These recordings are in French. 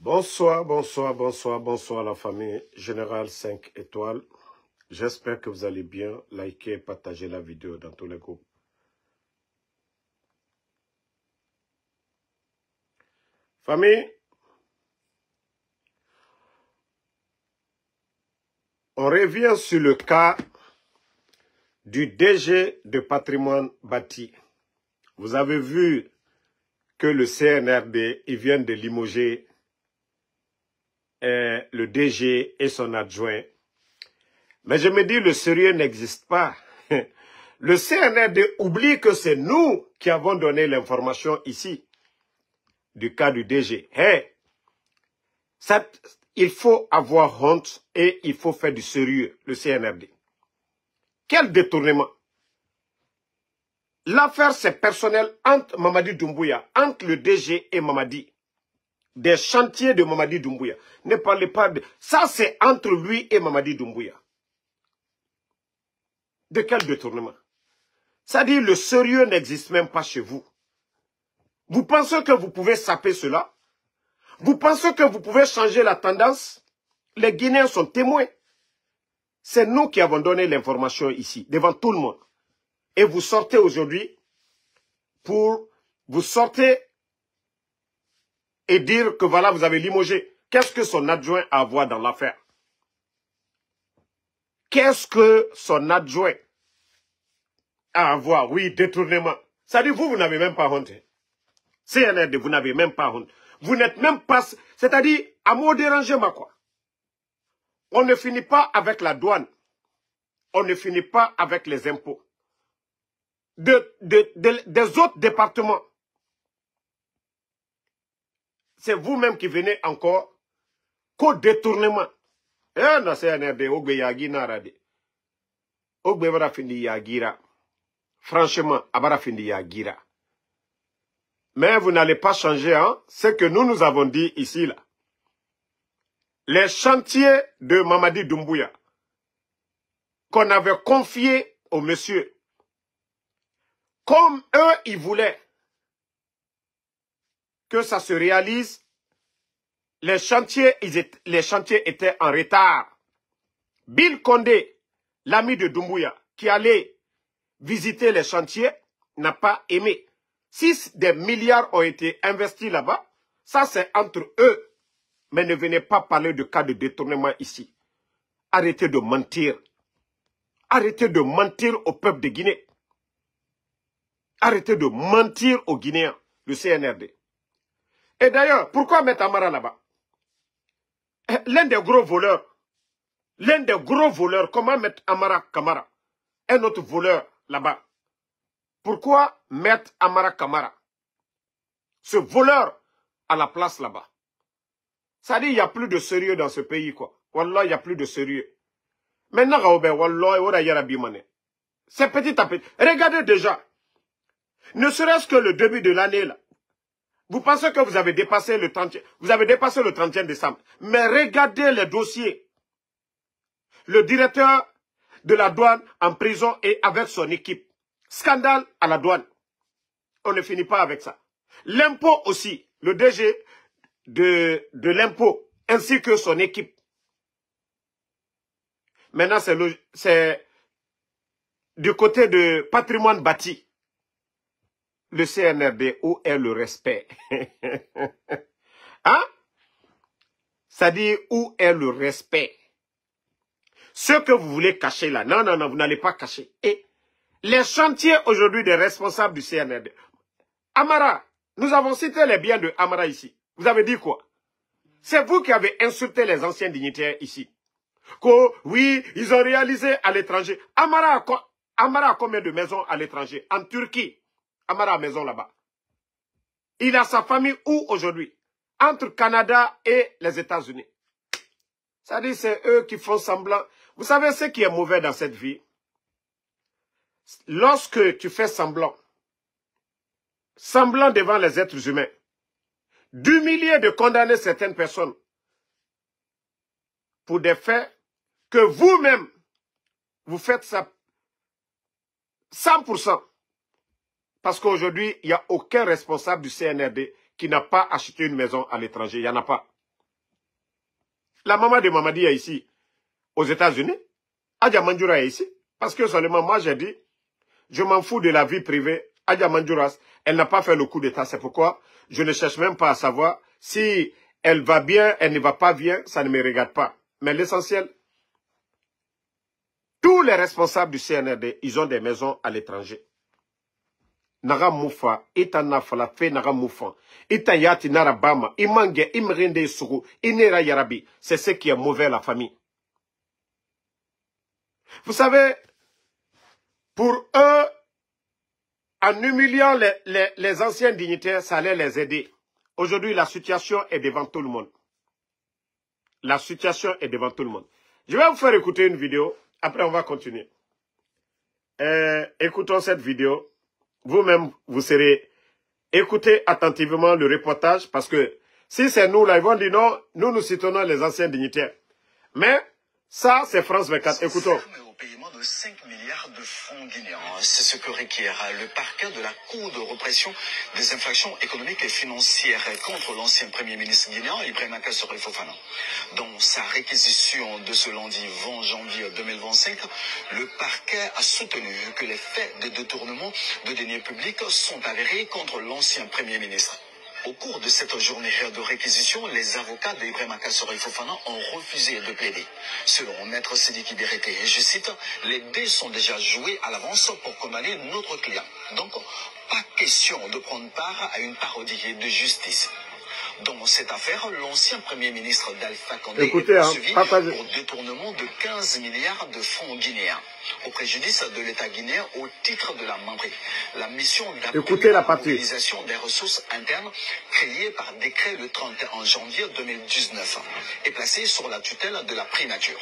Bonsoir, bonsoir, bonsoir, bonsoir la famille Générale 5 étoiles. J'espère que vous allez bien. Likez et partagez la vidéo dans tous les groupes. Famille, on revient sur le cas du DG de Patrimoine Bâti. Vous avez vu que le CNRD, ils viennent de limoger le DG et son adjoint. Mais je me dis, le sérieux n'existe pas. Le CNRD oublie que c'est nous qui avons donné l'information ici du cas du DG. Hey, il faut avoir honte et il faut faire du sérieux, le CNRD. Quel détournement! L'affaire, c'est personnel entre Mamadi Doumbouya, entre le DG et Mamadi. Des chantiers de Mamadi Doumbouya. Ne parlez pas de... Ça, c'est entre lui et Mamadi Doumbouya. De quel détournement? C'est-à-dire, le sérieux n'existe même pas chez vous. Vous pensez que vous pouvez saper cela? Vous pensez que vous pouvez changer la tendance? Les Guinéens sont témoins. C'est nous qui avons donné l'information ici, devant tout le monde. Et vous sortez aujourd'hui pour vous sortir et dire que voilà, vous avez limogé. Qu'est-ce que son adjoint a à voir dans l'affaire? Qu'est-ce que son adjoint a à voir? Oui, détournement. C'est-à-dire, vous n'avez même pas honte. CNRD, vous n'avez même pas honte. Vous n'êtes même pas... C'est-à-dire, à mot déranger, ma quoi. On ne finit pas avec la douane. On ne finit pas avec les impôts. Des autres départements. C'est vous-même qui venez encore qu'au détournement. Eh, non, CNRD, Ogbe Yagi Narade. Ogbe Barafindi Yagira. Franchement, Abarafindi Yagira. Mais vous n'allez pas changer, hein, ce que nous avons dit ici, là. Les chantiers de Mamadi Doumbouya qu'on avait confiés au monsieur, comme eux, ils voulaient que ça se réalise, les chantiers étaient en retard. Bill Condé, l'ami de Doumbouya, qui allait visiter les chantiers, n'a pas aimé. 6 des milliards ont été investis là-bas. Ça, c'est entre eux. Mais ne venez pas parler de cas de détournement ici. Arrêtez de mentir. Arrêtez de mentir au peuple de Guinée. Arrêtez de mentir aux Guinéens, le CNRD. Et d'ailleurs, pourquoi mettre Amara là-bas? L'un des gros voleurs, comment mettre Amara Kamara, un autre voleur là-bas? Pourquoi mettre Amara Kamara, ce voleur, à la place là-bas? Ça dit, il n'y a plus de sérieux dans ce pays, quoi. Wallah, il n'y a plus de sérieux. Maintenant, c'est petit à petit. Regardez déjà. Ne serait-ce que le début de l'année, là. Vous pensez que vous avez dépassé le 31 décembre. Mais regardez les dossiers. Le directeur de la douane en prison et avec son équipe. Scandale à la douane. On ne finit pas avec ça. L'impôt aussi. Le DG de l'impôt ainsi que son équipe. Maintenant, c'est du côté de Patrimoine Bâti. Le CNRD, où est le respect? Hein? Ça dit, où est le respect? Ce que vous voulez cacher là, non, non, non, vous n'allez pas cacher. Et les chantiers aujourd'hui des responsables du CNRD. Amara, nous avons cité les biens de Amara ici. Vous avez dit quoi? C'est vous qui avez insulté les anciens dignitaires ici. Que, oui, ils ont réalisé à l'étranger. Amara a combien de maisons à l'étranger? En Turquie. Amara a maison là-bas. Il a sa famille où aujourd'hui? Entre Canada et les États-Unis. Ça dit, c'est eux qui font semblant. Vous savez ce qui est mauvais dans cette vie? Lorsque tu fais semblant devant les êtres humains, d'humilier, de condamner certaines personnes pour des faits que vous-même, vous faites ça 100%. Parce qu'aujourd'hui, il n'y a aucun responsable du CNRD qui n'a pas acheté une maison à l'étranger. Il n'y en a pas. La maman de Mamadi est ici, aux États-Unis. Adja Manjoura est ici. Parce que seulement moi, j'ai dit, je m'en fous de la vie privée. Adja Manjoura, elle n'a pas fait le coup d'État. C'est pourquoi je ne cherche même pas à savoir si elle va bien, elle ne va pas bien. Ça ne me regarde pas. Mais l'essentiel, tous les responsables du CNRD, ils ont des maisons à l'étranger. Naga Moufa, Itana Falafe Naga Moufa, Itayati Narabama, Imange, Imrinde Sougou, Inera Yarabi. C'est ce qui est mauvais à la famille. Vous savez, pour eux, en humiliant les anciens dignitaires, ça allait les aider. Aujourd'hui, la situation est devant tout le monde. La situation est devant tout le monde. Je vais vous faire écouter une vidéo. Après, on va continuer. Écoutons cette vidéo. Vous-même, vous serez... Écoutez attentivement le reportage parce que si c'est nous, là, ils vont dire non, nous soutenons les anciens dignitaires. Mais ça, c'est France 24. Écoutons. Au paiement de 5 milliards de francs guinéens. C'est ce que requiert le parquet de la Cour de répression des infractions économiques et financières contre l'ancien Premier ministre guinéen, Ibrahima Kassori Fofana. Dans sa réquisition de ce lundi 20 janvier 2025, le parquet a soutenu que les faits de détournement de deniers publics sont avérés contre l'ancien Premier ministre. Au cours de cette journée de réquisition, les avocats d'Ibrahima Kassori Fofana ont refusé de plaider. Selon Maître Sidiki Berete, et je cite, les dés sont déjà joués à l'avance pour condamner notre client. Donc, pas question de prendre part à une parodie de justice. Dans cette affaire, l'ancien Premier ministre d'Alpha Condé est poursuivi pour détournement de 15 milliards de francs guinéens, au préjudice de l'État guinéen au titre de la membrie. La mission d'appui à la mobilisation des ressources internes, créée par décret le 31 janvier 2019, est placée sur la tutelle de la primature.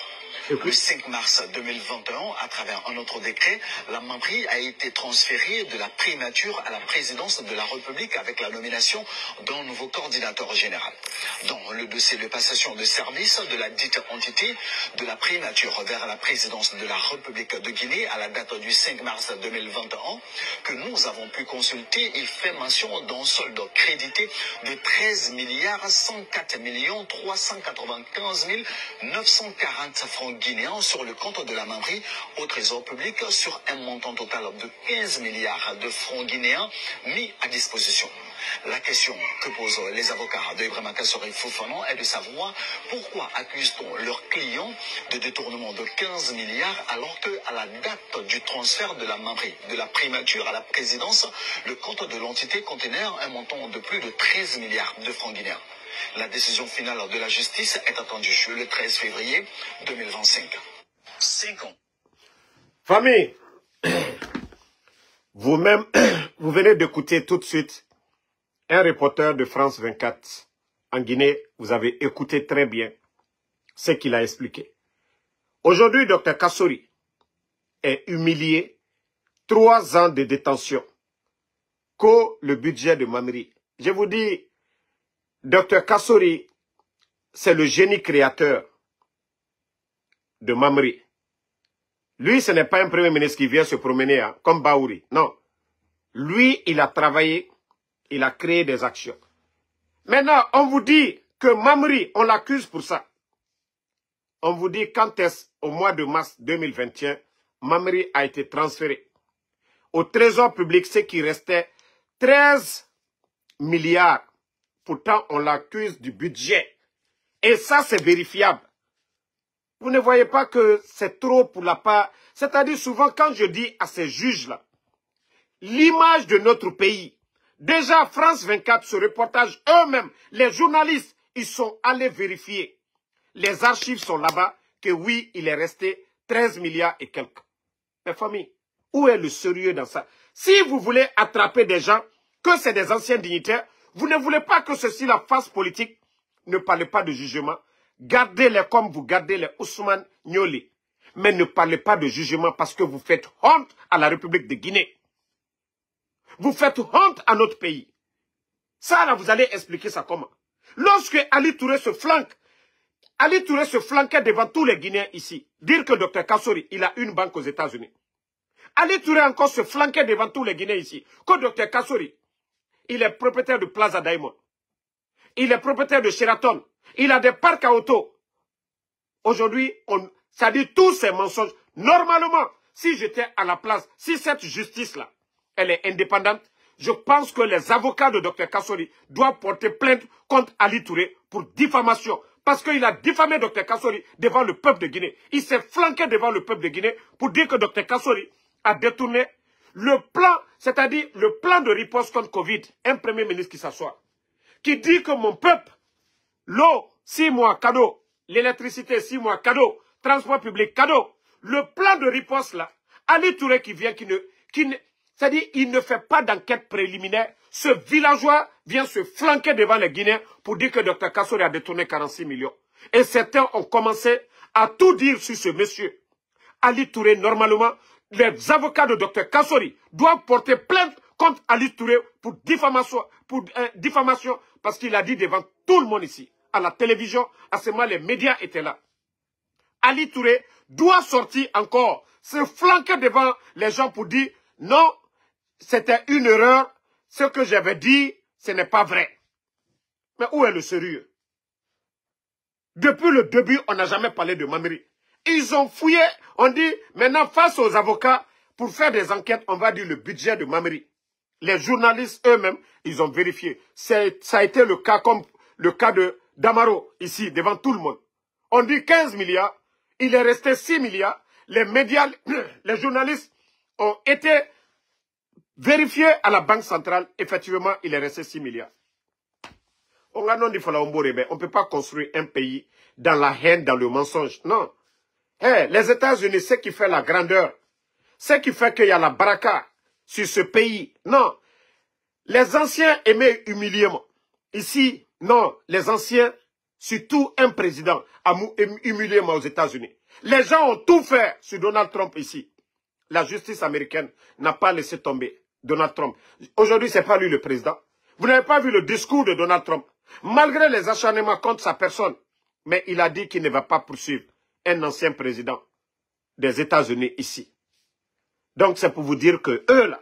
Le 5 mars 2021, à travers un autre décret, la membrie a été transférée de la primature à la présidence de la République avec la nomination d'un nouveau coordinateur général. Dans le dossier de passation de service de la dite entité de la primature vers la présidence de la République de Guinée à la date du 5 mars 2021, que nous avons pu consulter, il fait mention d'un solde crédité de 13 milliards 104 millions 395 940 francs guinéens sur le compte de la membrie au trésor public sur un montant total de 15 milliards de francs guinéens mis à disposition. La question que posent les avocats de Ibrahima Kassori Fofana est de savoir pourquoi accuse-t-on leurs clients de détournement de 15 milliards alors qu'à la date du transfert de la membrie de la primature à la présidence, le compte de l'entité contenait un montant de plus de 13 milliards de francs guinéens. La décision finale de la justice est attendue le 13 février 2025. 5 ans. Famille, vous-même, vous venez d'écouter tout de suite un reporter de France 24 en Guinée. Vous avez écouté très bien ce qu'il a expliqué. Aujourd'hui, Dr Kassori est humilié. 3 ans de détention. Que le budget de Mamri. Je vous dis, Dr Kassori, c'est le génie créateur de Mamri. Lui, ce n'est pas un premier ministre qui vient se promener hein, comme Baouri. Non. Lui, il a travaillé, il a créé des actions. Maintenant, on vous dit que Mamri, on l'accuse pour ça. On vous dit quand est-ce, au mois de mars 2021, Mamri a été transféré au trésor public, ce qui restait 13 milliards. Pourtant, on l'accuse du budget. Et ça, c'est vérifiable. Vous ne voyez pas que c'est trop pour la part... C'est-à-dire souvent, quand je dis à ces juges-là, l'image de notre pays, déjà France 24, ce reportage, eux-mêmes, les journalistes, ils sont allés vérifier. Les archives sont là-bas, que oui, il est resté 13 milliards et quelques. Mes familles, où est le sérieux dans ça? Si vous voulez attraper des gens, que c'est des anciens dignitaires, vous ne voulez pas que ceci, la face politique, ne parlez pas de jugement. Gardez-les comme vous gardez les Ousmane Nyoli. Mais ne parlez pas de jugement parce que vous faites honte à la République de Guinée. Vous faites honte à notre pays. Ça, là, vous allez expliquer ça comment? Lorsque Ali Touré se flanque, Ali Touré se flanquait devant tous les Guinéens ici. Dire que Dr Kassori, il a une banque aux États-Unis. Ali Touré encore se flanquait devant tous les Guinéens ici. Que Dr Kassori, il est propriétaire de Plaza Diamond. Il est propriétaire de Sheraton. Il a des parcs à auto. Aujourd'hui, ça dit tous ces mensonges. Normalement, si j'étais à la place, si cette justice-là, elle est indépendante, je pense que les avocats de Dr Kassori doivent porter plainte contre Ali Touré pour diffamation. Parce qu'il a diffamé Dr Kassori devant le peuple de Guinée. Il s'est flanqué devant le peuple de Guinée pour dire que Dr Kassori a détourné le plan, c'est-à-dire le plan de riposte contre Covid. Un premier ministre qui s'assoit, qui dit que mon peuple, l'eau, 6 mois, cadeau. L'électricité, 6 mois, cadeau. Transport public, cadeau. Le plan de riposte là, Ali Touré qui vient, c'est-à-dire il ne fait pas d'enquête préliminaire. Ce villageois vient se flanquer devant les Guinéens pour dire que Dr Kassori a détourné 46 millions. Et certains ont commencé à tout dire sur ce monsieur. Ali Touré, normalement, les avocats de Dr Kassori doivent porter plainte contre Ali Touré pour diffamation parce qu'il a dit devant tout le monde ici, à la télévision, à ce moment les médias étaient là. Ali Touré doit sortir encore, se flanquer devant les gens pour dire non, c'était une erreur, ce que j'avais dit, ce n'est pas vrai. Mais où est le sérieux? Depuis le début, on n'a jamais parlé de Mamiri. Ils ont fouillé, on dit, maintenant face aux avocats, pour faire des enquêtes, on va dire le budget de Mamiri. Les journalistes eux-mêmes, ils ont vérifié. Ça a été le cas comme le cas de Damaro, ici, devant tout le monde. On dit 15 milliards, il est resté 6 milliards. Les médias, les journalistes ont été vérifiés à la Banque centrale. Effectivement, il est resté 6 milliards. On ne peut pas construire un pays dans la haine, dans le mensonge. Non. Hey, les États-Unis, ce qui fait la grandeur, ce qui fait qu'il y a la baraka sur ce pays. Non. Les anciens aimaient humiliement. Ici, non. Les anciens, surtout un président, a humilié aux États-Unis. Les gens ont tout fait sur Donald Trump ici. La justice américaine n'a pas laissé tomber Donald Trump. Aujourd'hui, ce n'est pas lui le président. Vous n'avez pas vu le discours de Donald Trump. Malgré les acharnements contre sa personne, mais il a dit qu'il ne va pas poursuivre un ancien président des États-Unis ici. Donc c'est pour vous dire que eux là,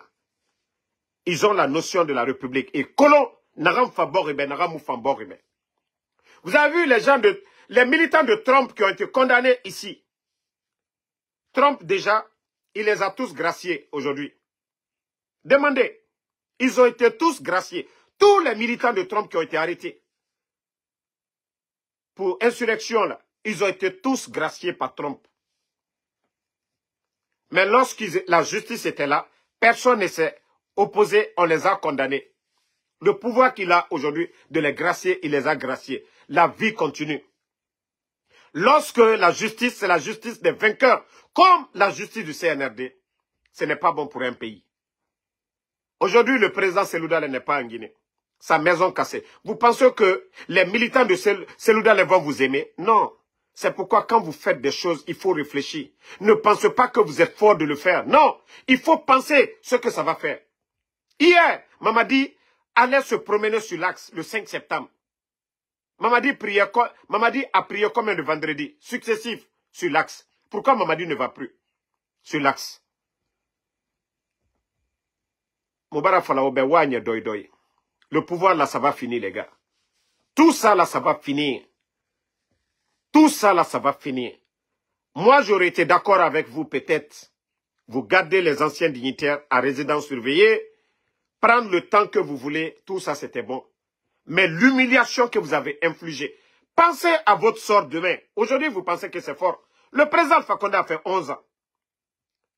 ils ont la notion de la République. Et Colon, Naram Faboribe, Naram Moufamboribe. Vous avez vu les militants de Trump qui ont été condamnés ici. Trump déjà, il les a tous graciés aujourd'hui. Demandez, ils ont été tous graciés. Tous les militants de Trump qui ont été arrêtés pour insurrection, là, ils ont été tous graciés par Trump. Mais lorsque la justice était là, personne ne s'est opposé, on les a condamnés. Le pouvoir qu'il a aujourd'hui de les gracier, il les a graciés. La vie continue. Lorsque la justice, c'est la justice des vainqueurs, comme la justice du CNRD, ce n'est pas bon pour un pays. Aujourd'hui, le président Selouda n'est pas en Guinée. Sa maison cassée. Vous pensez que les militants de Selouda vont vous aimer? Non. C'est pourquoi quand vous faites des choses, il faut réfléchir. Ne pensez pas que vous êtes fort de le faire. Non. Il faut penser ce que ça va faire. Hier, Mamadi allait se promener sur l'axe le 5 septembre. Mamadi a prié combien de vendredis successifs sur l'axe. Pourquoi Mamadi ne va plus sur l'axe? Le pouvoir là, ça va finir, les gars. Tout ça là, ça va finir. Tout ça là, ça va finir. Moi, j'aurais été d'accord avec vous, peut-être. Vous gardez les anciens dignitaires à résidence surveillée, prendre le temps que vous voulez, tout ça, c'était bon. Mais l'humiliation que vous avez infligée, pensez à votre sort demain. Aujourd'hui, vous pensez que c'est fort. Le président Fakonde a fait 11 ans.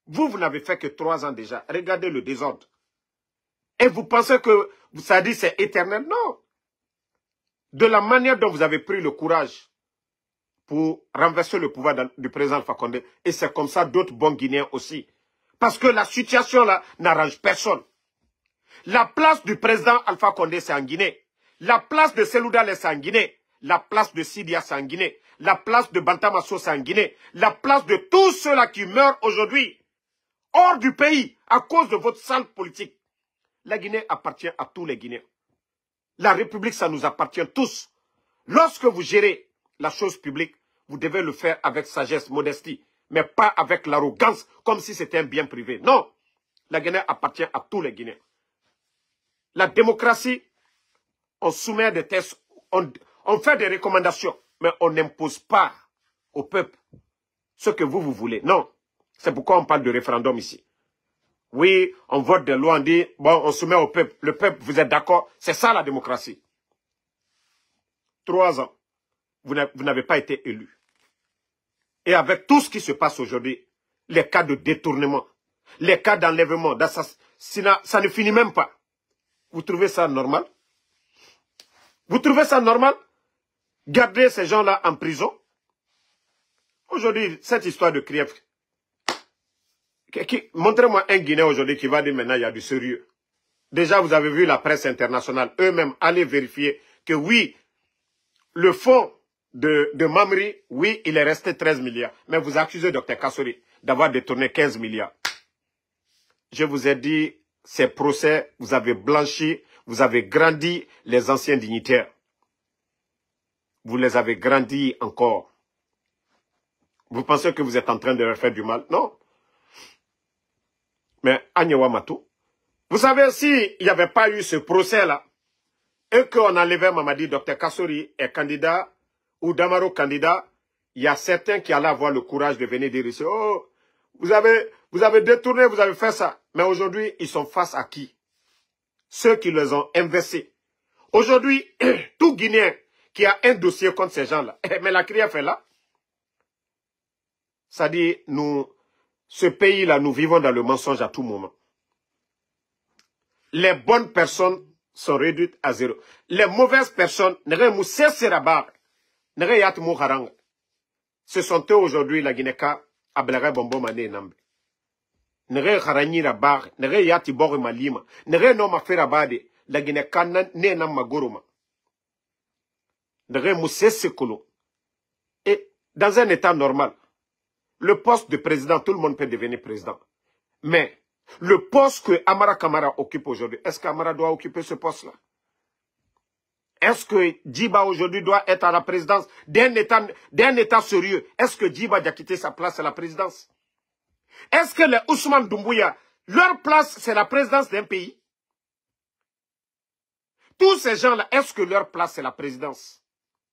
Vous n'avez fait que 3 ans déjà. Regardez le désordre. Et vous pensez que ça dit c'est éternel? Non. De la manière dont vous avez pris le courage pour renverser le pouvoir du président Fakonde. Et c'est comme ça d'autres bons Guinéens aussi. Parce que la situation là n'arrange personne. La place du président Alpha Condé, c'est en Guinée. La place de Selouda, c'est en Guinée. La place de Sidia, c'est en Guinée. La place de Bantamasso, c'est en Guinée. La place de tous ceux-là qui meurent aujourd'hui, hors du pays, à cause de votre sale politique. La Guinée appartient à tous les Guinéens. La République, ça nous appartient tous. Lorsque vous gérez la chose publique, vous devez le faire avec sagesse, modestie, mais pas avec l'arrogance, comme si c'était un bien privé. Non, la Guinée appartient à tous les Guinéens. La démocratie, on soumet des tests, on fait des recommandations, mais on n'impose pas. au peuple ce que vous voulez. Non. C'est pourquoi on parle de référendum ici. Oui, on vote des lois, on dit, bon, on soumet au peuple. Le peuple, vous êtes d'accord? C'est ça la démocratie. 3 ans, vous n'avez pas été élu. Et avec tout ce qui se passe aujourd'hui, les cas de détournement, les cas d'enlèvement, d'assassinat, ça ne finit même pas. Vous trouvez ça normal? Vous trouvez ça normal? Garder ces gens-là en prison? Aujourd'hui, cette histoire de Krief, montrez-moi un Guinéen aujourd'hui qui va dire maintenant il y a du sérieux. Déjà, vous avez vu la presse internationale, eux-mêmes, allez vérifier que oui, le fonds de Mamri, oui, il est resté 13 milliards. Mais vous accusez Dr Kassori d'avoir détourné 15 milliards. Je vous ai dit, ces procès, vous avez blanchi, vous avez grandi les anciens dignitaires. Vous les avez grandis encore. Vous pensez que vous êtes en train de leur faire du mal? Non. Mais Agnewa Matou, vous savez, s'il n'y avait pas eu ce procès-là, et qu'on enlevait Mamadi, Dr Kassori est candidat, ou Damaro candidat, il y a certains qui allaient avoir le courage de venir dire ici, oh, vous avez détourné, vous avez fait ça. Mais aujourd'hui, ils sont face à qui? Ceux qui les ont investis. Aujourd'hui, tout Guinéen qui a un dossier contre ces gens-là, mais la CRIEF est là. Ça dit, nous, ce pays-là, nous vivons dans le mensonge à tout moment. Les bonnes personnes sont réduites à zéro. Les mauvaises personnes, ce sont eux aujourd'hui, la Guinée-Ka, Ablere Bombo Mané Nambe. Nere Harani Rabar, Nere Yati Bore Malima, Nere Noma Ferabade, la Guinée-Ka ne nam Magoroma. Nere Moussé Sekolo. Et dans un état normal, le poste de président, tout le monde peut devenir président. Mais le poste que Amara Kamara occupe aujourd'hui, est-ce qu'Amara doit occuper ce poste-là? Est-ce que Djiba aujourd'hui doit être à la présidence d'un état sérieux? Est-ce que Djiba doit quitter sa place à la présidence? Est-ce que les Ousmane Doumbouya, leur place c'est la présidence d'un pays? Tous ces gens-là, est-ce que leur place c'est la présidence?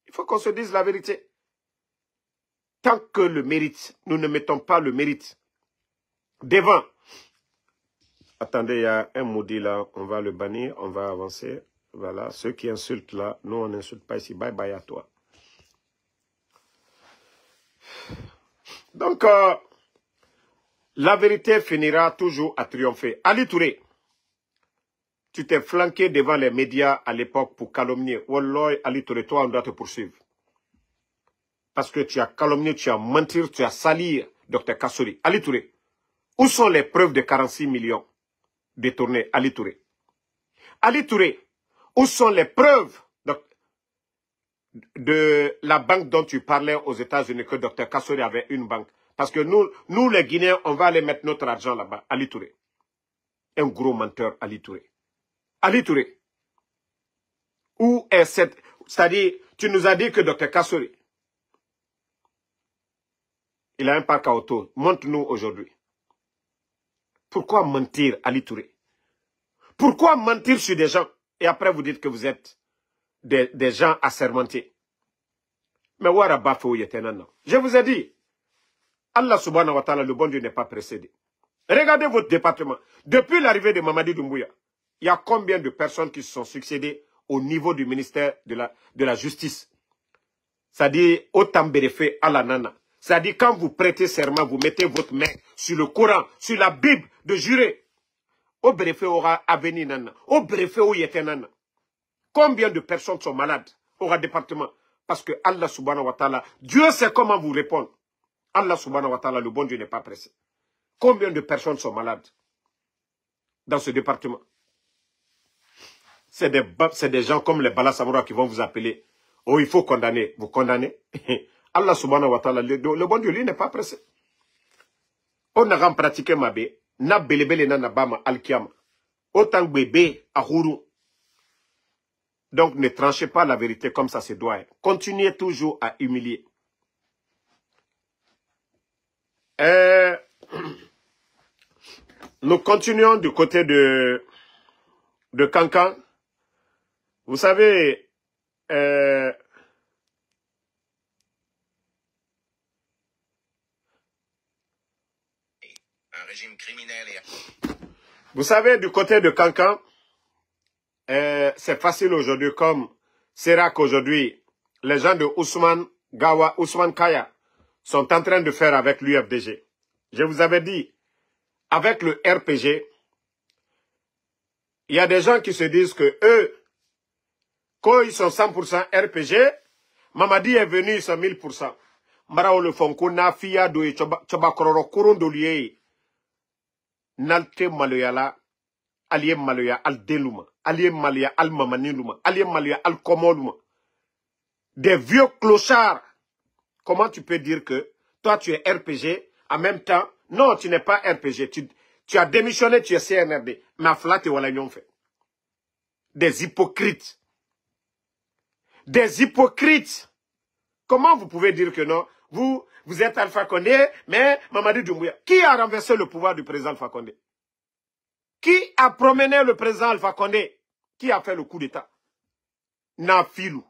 Il faut qu'on se dise la vérité. Tant que le mérite, nous ne mettons pas le mérite devant. Attendez, il y a un maudit là, on va le bannir, on va avancer. Voilà, ceux qui insultent là, nous on n'insulte pas ici. Bye bye à toi. Donc, la vérité finira toujours à triompher. Ali Touré, tu t'es flanqué devant les médias à l'époque pour calomnier. Wallah, Ali Touré, toi on doit te poursuivre. Parce que tu as calomnié, tu as menti, tu as sali Dr Kassori. Ali Touré, où sont les preuves de 46 millions détournés? Ali Touré. Ali Touré, où sont les preuves de la banque dont tu parlais aux États-Unis, que Dr Kassori avait une banque? Parce que nous les Guinéens, on va aller mettre notre argent là-bas. Ali Touré. Un gros menteur, Ali Touré. Ali Touré. Où est cette... C'est-à-dire, tu nous as dit que Dr Kassori, il a un parc à auto. Montre-nous aujourd'hui. Pourquoi mentir, Ali Touré? Pourquoi mentir sur des gens et après vous dites que vous êtes des gens assermentés? Mais je vous ai dit, Allah subhanahu wa ta'ala, le bon Dieu n'est pas précédé. Regardez votre département. Depuis l'arrivée de Mamadi Doumbouya, il y a combien de personnes qui se sont succédées au niveau du ministère de la Justice? C'est-à-dire, au Tambérefe à la Nana. C'est-à-dire, quand vous prêtez serment, vous mettez votre main sur le Coran, sur la Bible, de jurer. Au Bérefe aura aveni Nana. Au Bérefe au Yete Nana. Combien de personnes sont malades au département? Parce que Allah subhanahu wa ta'ala, Dieu sait comment vous répondre. Allah subhanahu wa ta'ala, le bon Dieu n'est pas pressé. Combien de personnes sont malades dans ce département? C'est des gens comme les Bala Samoura qui vont vous appeler. Oh, il faut condamner. Vous condamnez? Allah subhanahu wa ta'ala, le bon Dieu, lui, n'est pas pressé. On a pratiqué ma bé. Na belebele na nabama alkiama. Autant bébé à Hourou. Donc, ne tranchez pas la vérité comme ça se doit. Continuez toujours à humilier. Nous continuons du côté de Cancan. Vous savez, régime criminel et... Vous savez, du côté de Kankan, c'est facile aujourd'hui, comme Serak aujourd'hui, les gens de Ousmane Gawa, Ousmane Kaya, sont en train de faire avec l'UFDG. Je vous avais dit, avec le RPG, il y a des gens qui se disent que eux, quand ils sont 100% RPG, Mamadi est venu, ils sont 1000%. Marao le fonko na fiya do choba kororo kurun do liye. Nalte maloyala, aliye maloya al deluma, aliye maloya al mamaniluma, aliye maloya al komoluma. Des vieux clochards. Comment tu peux dire que toi tu es RPG, en même temps, non, tu n'es pas RPG, tu as démissionné, tu es CNRD, mais à flat et voilà fait. Des hypocrites. Des hypocrites. Comment vous pouvez dire que non? Vous êtes Alpha Condé, mais Mamadi Doumbouya. Qui a renversé le pouvoir du président Alpha Condé? Qui a promené le président Alpha Condé? Qui a fait le coup d'État? Nafilou,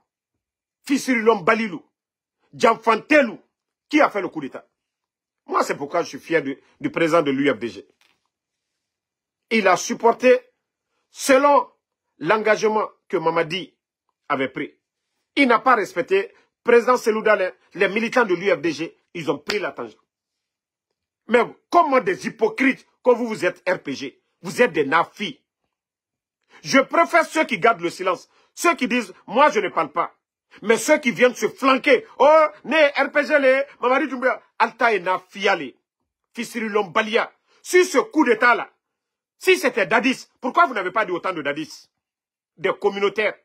Fisirilom Balilou, Djamfantelou. Qui a fait le coup d'État? Moi, c'est pourquoi je suis fier du président de l'UFDG. Il a supporté selon l'engagement que Mamadi avait pris. Il n'a pas respecté président Selouda, les militants de l'UFDG, ils ont pris la tangente. Mais comment des hypocrites, quand vous êtes RPG, vous êtes des nafis. Je préfère ceux qui gardent le silence, ceux qui disent, moi je ne parle pas. Mais ceux qui viennent se flanquer, oh, né, RPG, les, Mamadi Doumbouya, Alta et Nafiale, Fisirilom Balia. Si ce coup d'état-là, si c'était Dadis, pourquoi vous n'avez pas dit autant de Dadis? Des communautaires.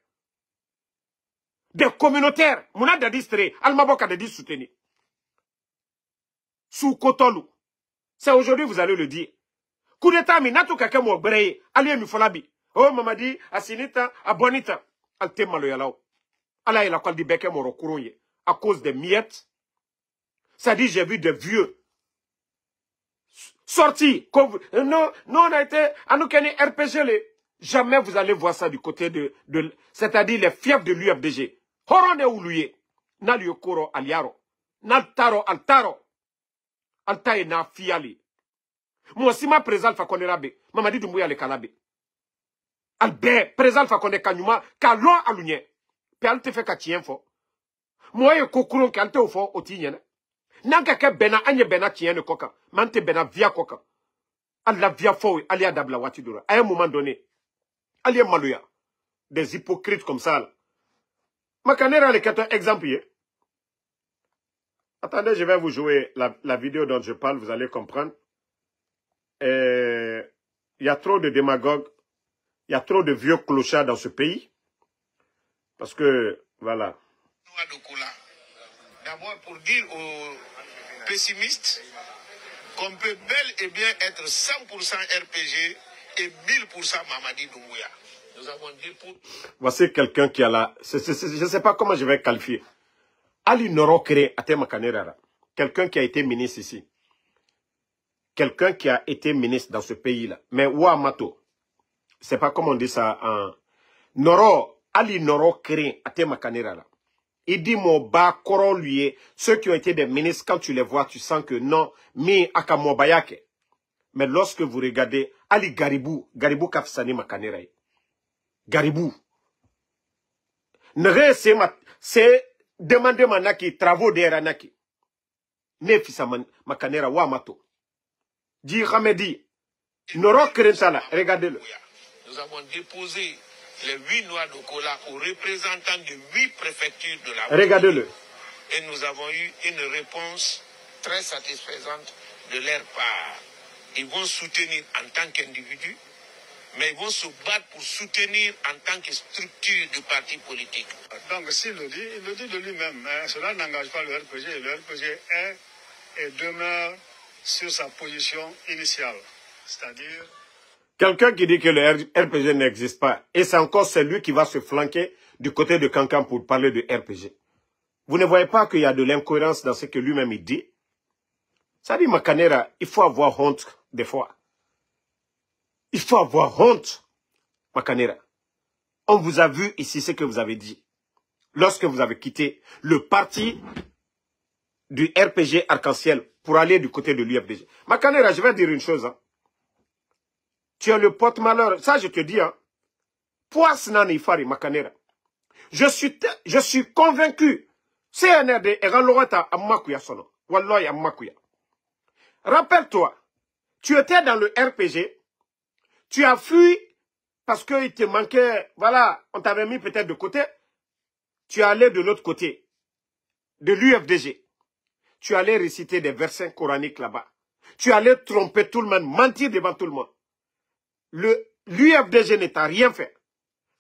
Des communautaires. Mouna Dadis Tere, Almaboka Dadis soutenu. Sous Kotolu. C'est aujourd'hui vous allez le dire. Coup d'état, mais nato kake mo breye, aliye mi folabi. Oh, Mamadi, Asinita, Abonita. Alte maloyalao. Allah il a dit beke moro kourouye. À cause des miettes. Ça dit, j'ai vu des vieux sortis. Non, on a été, à nous keni RPG, jamais vous allez voir ça du côté de c'est-à-dire les fiefs de l'UFDG. Horone ouluye. Na liokoro aliaro. Na taro altaro. Alta e na fiali. Moi si ma présent Alpha Condé rabe. Mamadi Doumbouya le kalabe. Albe, présent Alpha Condé kanyuma. Kalon alunye. Pe alte fe katien fo. Moi e kokulon ke alte ofo otinyene. Nanka ke bena anye bena tienne koka. Mante bena via koka. Allah via fo alia dabla watidura. À un moment donné. Alia malouya. Des hypocrites comme ça là. Makanera le 14 exemple. Attendez, je vais vous jouer la vidéo dont je parle, vous allez comprendre. Il y a trop de démagogues, il y a trop de vieux clochards dans ce pays. Parce que, voilà. D'abord pour dire aux pessimistes qu'on peut bel et bien être 100% RPG et 1000% Mamadi Doumbouya. Nous avons dit pour... Voici quelqu'un qui a la... je ne sais pas comment je vais qualifier. Ali Norokere Atema Kanerara. Quelqu'un qui a été ministre ici. Quelqu'un qui a été ministre dans ce pays-là. Mais Ouamato. C'est pas comment on dit ça en... Noro, Ali Norokere Atema Kanerara. Il dit mon bas koro lui. Ceux qui ont été des ministres, quand tu les vois, tu sens que non, mi akamobayake. Mais lorsque vous regardez Ali Garibou, Garibou Kafsani Makanera. Garibou. C'est demander manaki, travaux d'Eranaki. Nefisa Makanera Wamato. Di Hamedi. Noro Kerensala, regardez-le. Nous avons déposé les 8 noix de cola aux représentants de 8 préfectures de la... Regardez-le. Et nous avons eu une réponse très satisfaisante de leur part. Ils vont soutenir en tant qu'individu, mais ils vont se battre pour soutenir en tant que structure de parti politique. Donc s'il le dit, il le dit de lui-même. Hein. Cela n'engage pas le RPG. Le RPG est et demeure sur sa position initiale. C'est-à-dire... Quelqu'un qui dit que le RPG n'existe pas, et c'est encore celui qui va se flanquer du côté de Kankan pour parler de RPG. Vous ne voyez pas qu'il y a de l'incohérence dans ce que lui-même il dit? Ça dit, Makanera, il faut avoir honte des fois. Il faut avoir honte, Makanera. On vous a vu ici ce que vous avez dit. Lorsque vous avez quitté le parti du RPG Arc-en-Ciel pour aller du côté de l'UFDG. Makanera, je vais dire une chose. Hein. Tu es le porte-malheur. Ça, je te dis. Hein. Poas nani fari, Makanera. Je suis convaincu. CNRD est relorata à Makuya sono. Walloy à Makuya. Rappelle-toi, tu étais dans le RPG. Tu as fui parce qu'il te manquait, voilà, on t'avait mis peut-être de côté. Tu allais de l'autre côté, de l'UFDG. Tu allais réciter des versets coraniques là-bas. Tu allais tromper tout le monde, mentir devant tout le monde. L'UFDG ne t'a rien fait.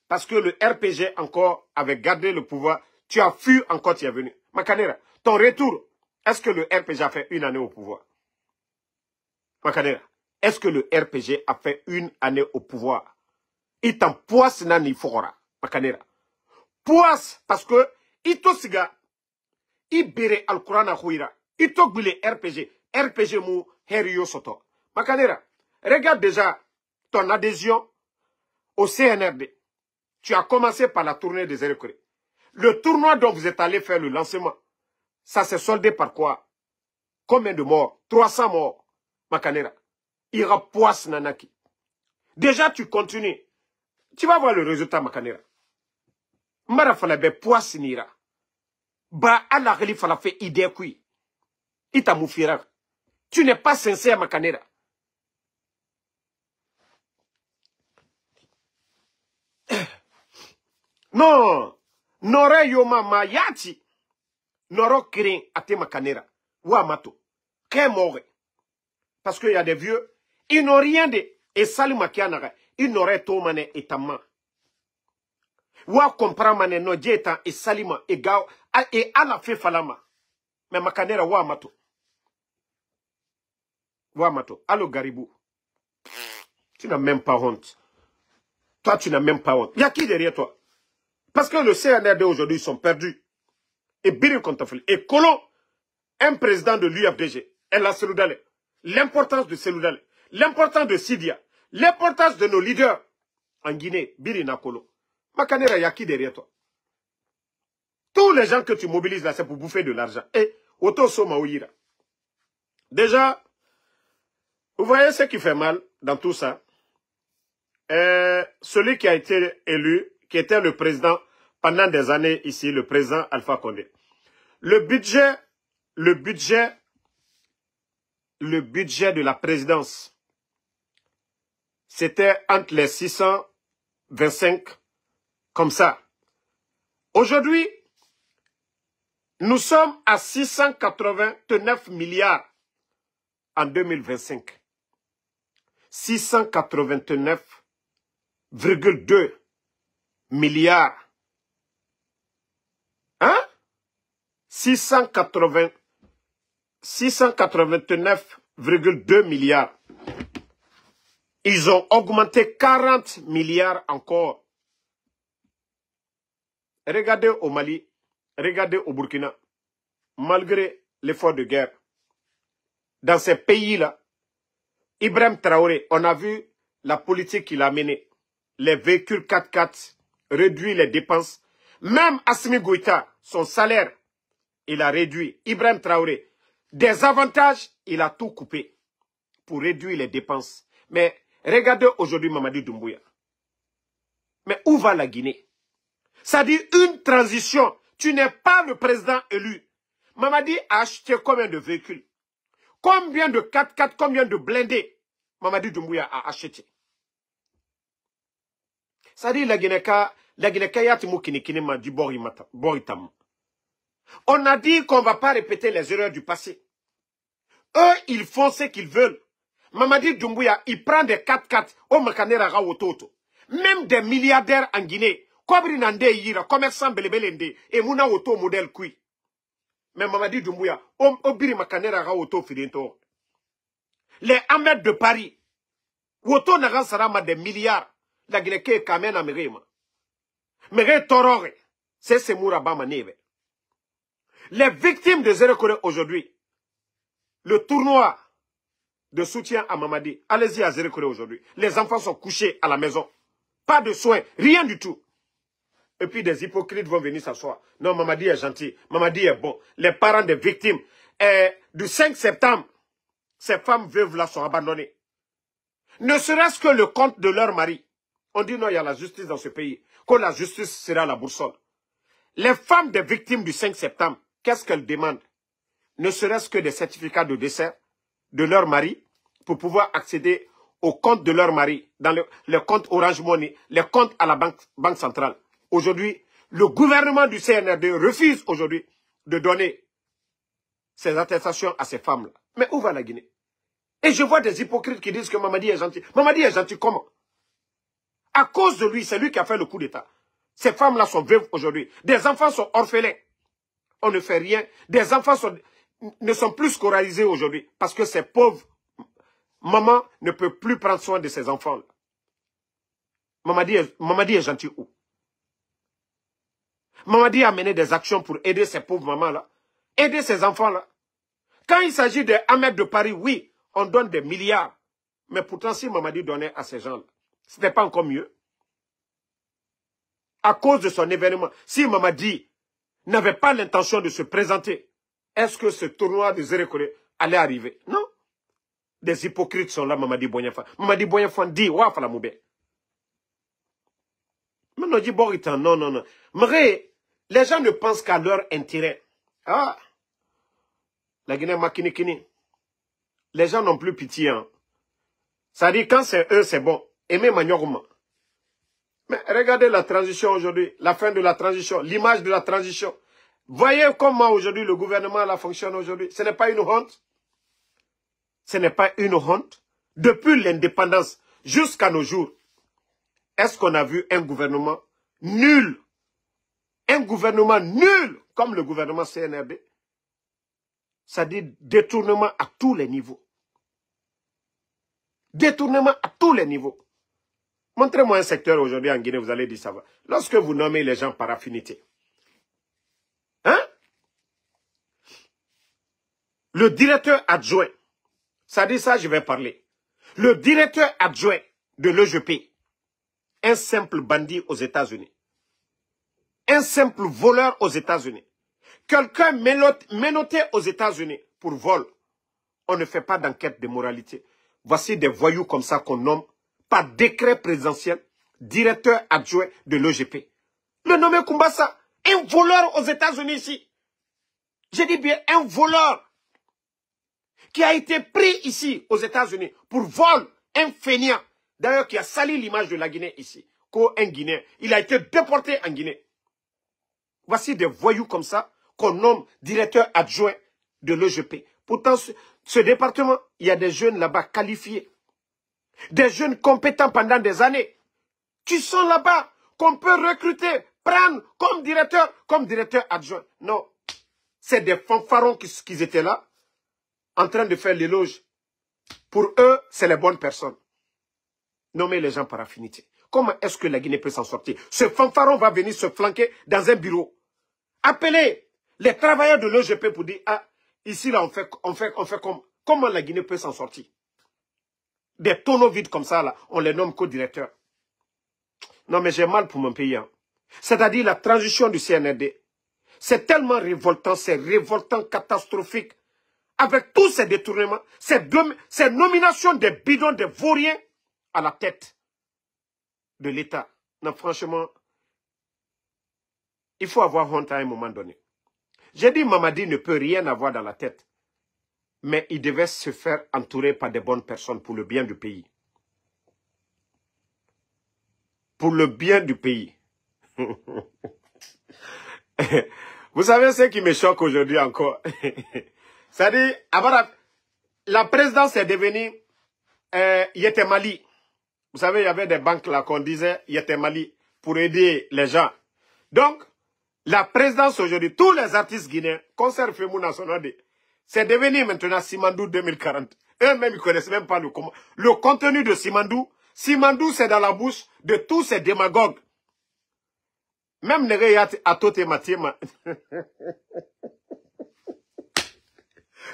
Parce que le RPG encore avait gardé le pouvoir. Tu as fui encore, tu es venu. Makanera, ton retour, est-ce que le RPG a fait une année au pouvoir? Makanera, est-ce que le RPG a fait une année au pouvoir? Il t'en poisse nani fora. Makanera. Poisse parce que ito siga ibere al-Quran a huira. Ito gbile RPG. RPG mou heriyo soto. Makanera, regarde déjà ton adhésion au CNRD. Tu as commencé par la tournée des Érécorés. Le tournoi dont vous êtes allé faire le lancement, ça s'est soldé par quoi? Combien de morts? 300 morts. Makanera. Ira poisse nanaki. Déjà, tu continues. Tu vas voir le résultat, Makanera. Mara fala be poisse nira. Ba ala khali fala fait idée kui. Ita moufira. Tu n'es pas sincère, Makanera. Non. Nore yoma ma yati. Noro kirin ate Makanera. Wa mato. Qu'est mort. Parce qu'il y a des vieux. Ils n'ont rien de. Et Salima Kianara. Ils n'auraient tout mané et tamma. Wa comprend mané no djeta et Salima et Gao. Et ala fait falama. Mais Makanera wa mato. Wa mato. Allo Garibou. Tu n'as même pas honte. Toi, tu n'as même pas honte. Il y a qui derrière toi? Parce que le CNRD aujourd'hui, ils sont perdus. Et Birin Kontafel. Et Colomb, un président de l'UFDG. Et la Seloudale. L'importance de Seloudale. L'importance de Sidia. L'importance de nos leaders. En Guinée, Birin Kolo. Makanera, il y a qui derrière toi? Tous les gens que tu mobilises là, c'est pour bouffer de l'argent. Et Oto Soma Ouira. Déjà, vous voyez ce qui fait mal dans tout ça? Celui qui a été élu, qui était le président pendant des années ici, le président Alpha Condé. Le budget de la présidence, c'était entre les 625, comme ça. Aujourd'hui, nous sommes à 689 milliards en 2025. 689,2 milliards. Hein? 689,2 milliards. Ils ont augmenté 40 milliards encore. Regardez au Mali, regardez au Burkina, malgré l'effort de guerre. Dans ces pays-là, Ibrahim Traoré, on a vu la politique qu'il a menée. Les véhicules 4x4, réduit les dépenses. Même Assimi Goïta, son salaire, il a réduit. Ibrahim Traoré, des avantages, il a tout coupé pour réduire les dépenses. Mais regardez aujourd'hui Mamadi Doumbouya. Mais où va la Guinée? Ça dit une transition. Tu n'es pas le président élu. Mamadi a acheté combien de véhicules? Combien de 4x4, combien de blindés Mamadi Doumbouya a acheté? Ça dit la Guinée-Kaya Timoukini du Boritam. On a dit qu'on ne va pas répéter les erreurs du passé. Eux, ils font ce qu'ils veulent. Mamadi Doumbouya, il prend des 4x4 au Makanera Rawototo. Même des milliardaires en Guinée. Kobri Nande Yira, commerçant Belebelende, et Mouna Oto modèle Kui. Mais Mamadi Doumbouya, Obiri Makanera Rawoto Fidento. Les Ahmed de Paris. Woto Naran Sarama des milliards. La Guinée Kamen Amerema. Mere Torore. C'est Semouraba Maneve. Les victimes de Zérekore aujourd'hui. Le tournoi de soutien à Mamadi. Allez-y à Zérekore aujourd'hui. Les enfants sont couchés à la maison. Pas de soins. Rien du tout. Et puis des hypocrites vont venir s'asseoir. Non, Mamadi est gentil. Mamadi est bon. Les parents des victimes. du 5 septembre, ces femmes veuves-là sont abandonnées. Ne serait-ce que le compte de leur mari. On dit non, il y a la justice dans ce pays. Que la justice sera la boussole. Les femmes des victimes du 5 septembre, qu'est-ce qu'elles demandent? Ne serait-ce que des certificats de décès de leur mari pour pouvoir accéder au compte de leur mari, dans le compte Orange Money, les comptes à la banque centrale. Aujourd'hui, le gouvernement du CNRD refuse aujourd'hui de donner ces attestations à ces femmes-là. Mais où va la Guinée? Et je vois des hypocrites qui disent que Mamadi est gentil. Mamadi est gentil comment? À cause de lui, c'est lui qui a fait le coup d'État. Ces femmes-là sont veuves aujourd'hui. Des enfants sont orphelins. On ne fait rien. Des enfants ne sont plus scolarisés aujourd'hui parce que ces pauvres mamans ne peuvent plus prendre soin de ces enfants-là. Mamadi est gentil où? Mamadi a mené des actions pour aider ces pauvres mamans-là. Aider ces enfants-là. Quand il s'agit de Ahmed de Paris, oui, on donne des milliards. Mais pourtant, si Mamadi donnait à ces gens-là, ce n'est pas encore mieux. À cause de son événement, si Mamadi n'avait pas l'intention de se présenter, est-ce que ce tournoi de Zérekore allait arriver? Non. Des hypocrites sont là, Mamadi Boignafa. Mamadi Boignafa dit, ouah, fala moube. Mais non, dit, bon, non. Mais les gens ne pensent qu'à leur intérêt. Ah, la Guinée makinikini. Les gens n'ont plus pitié. Hein. Ça dit, quand c'est eux, c'est bon. Aimez Magnorma. Mais regardez la transition aujourd'hui, la fin de la transition, l'image de la transition. Voyez comment aujourd'hui le gouvernement là fonctionne aujourd'hui. Ce n'est pas une honte. Ce n'est pas une honte. Depuis l'indépendance jusqu'à nos jours, est-ce qu'on a vu un gouvernement nul? Un gouvernement nul comme le gouvernement CNRD. Ça dit détournement à tous les niveaux. Détournement à tous les niveaux. Montrez-moi un secteur aujourd'hui en Guinée, vous allez dire ça va. Lorsque vous nommez les gens par affinité. Hein? Le directeur adjoint, ça dit ça, je vais parler. Le directeur adjoint de l'EGP, un simple bandit aux États-Unis. Un simple voleur aux États-Unis. Quelqu'un menotté aux États-Unis pour vol. On ne fait pas d'enquête de moralité. Voici des voyous comme ça qu'on nomme par décret présidentiel, directeur adjoint de l'EGP. Le nommé Kumbasa, un voleur aux États-Unis ici. Je dis bien un voleur qui a été pris ici aux États-Unis pour vol, un fainéant. D'ailleurs, qui a sali l'image de la Guinée ici. Un Guinéen. Il a été déporté en Guinée. Voici des voyous comme ça qu'on nomme directeur adjoint de l'EGP. Pourtant, ce département, il y a des jeunes là-bas qualifiés. Des jeunes compétents pendant des années. Qui sont là-bas, qu'on peut recruter, prendre comme directeur adjoint. Non. C'est des fanfarons qui étaient là, en train de faire l'éloge. Pour eux, c'est les bonnes personnes. Nommer les gens par affinité. Comment est-ce que la Guinée peut s'en sortir? Ce fanfaron va venir se flanquer dans un bureau. Appelez les travailleurs de l'EGP pour dire, ah, ici là, on fait comment la Guinée peut s'en sortir? Des tonneaux vides comme ça, là, on les nomme co-directeurs. Non, mais j'ai mal pour mon pays. Hein. C'est-à-dire la transition du CNRD. C'est tellement révoltant, c'est révoltant, catastrophique. Avec tous ces détournements, ces nominations des bidons, des vauriens à la tête de l'État. Non, franchement, il faut avoir honte à un moment donné. J'ai dit Mamadi ne peut rien avoir dans la tête. Mais il devait se faire entourer par des bonnes personnes pour le bien du pays. Pour le bien du pays. Vous savez ce qui me choque aujourd'hui encore? C'est-à-dire, la présidence est devenue Yetemali. Vous savez, il y avait des banques là qu'on disait Yetemali pour aider les gens. Donc, la présidence aujourd'hui, tous les artistes guinéens, concert Femouna Sonade, c'est devenu maintenant Simandou 2040. Eux-mêmes, ils ne connaissent même pas le contenu de Simandou. Simandou, c'est dans la bouche de tous ces démagogues. Même Nereyat Atote Matiema.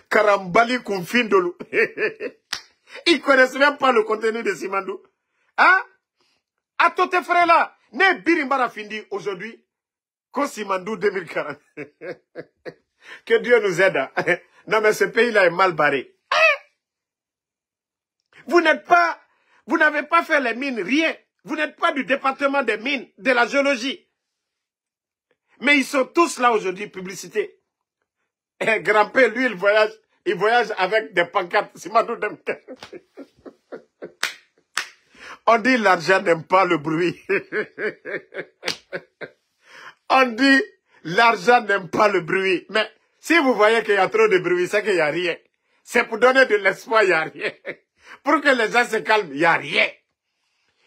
Karambali Koumfindolu. Ils ne connaissent même pas le contenu de Simandou. Hein? Atote frère là, ne Birimbara Findi aujourd'hui, ko Simandou 2040. Que Dieu nous aide. Non, mais ce pays-là est mal barré. Vous n'avez pas fait les mines, rien. Vous n'êtes pas du département des mines, de la géologie. Mais ils sont tous là aujourd'hui, publicité. Et grand-père, lui, il voyage avec des pancartes. On dit l'argent n'aime pas le bruit. On dit l'argent n'aime pas le bruit. Mais si vous voyez qu'il y a trop de bruit, c'est qu'il n'y a rien. C'est pour donner de l'espoir, il n'y a rien. Pour que les gens se calment, il n'y a rien.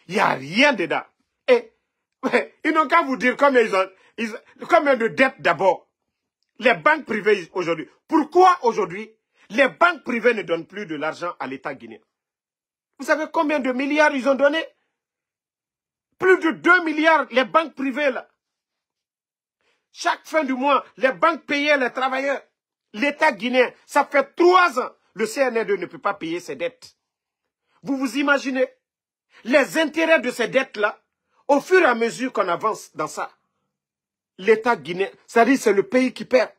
Il n'y a rien dedans. Et ils n'ont qu'à vous dire combien combien de dettes d'abord. Les banques privées aujourd'hui. Pourquoi aujourd'hui, les banques privées ne donnent plus de l'argent à l'État guinéen? Vous savez combien de milliards ils ont donné? Plus de 2 milliards, les banques privées là. Chaque fin du mois, les banques payaient les travailleurs. L'État guinéen, ça fait 3 ans. Le CNRD ne peut pas payer ses dettes. Vous vous imaginez les intérêts de ces dettes-là, au fur et à mesure qu'on avance dans ça, l'État guinéen, c'est-à-dire c'est le pays qui perd.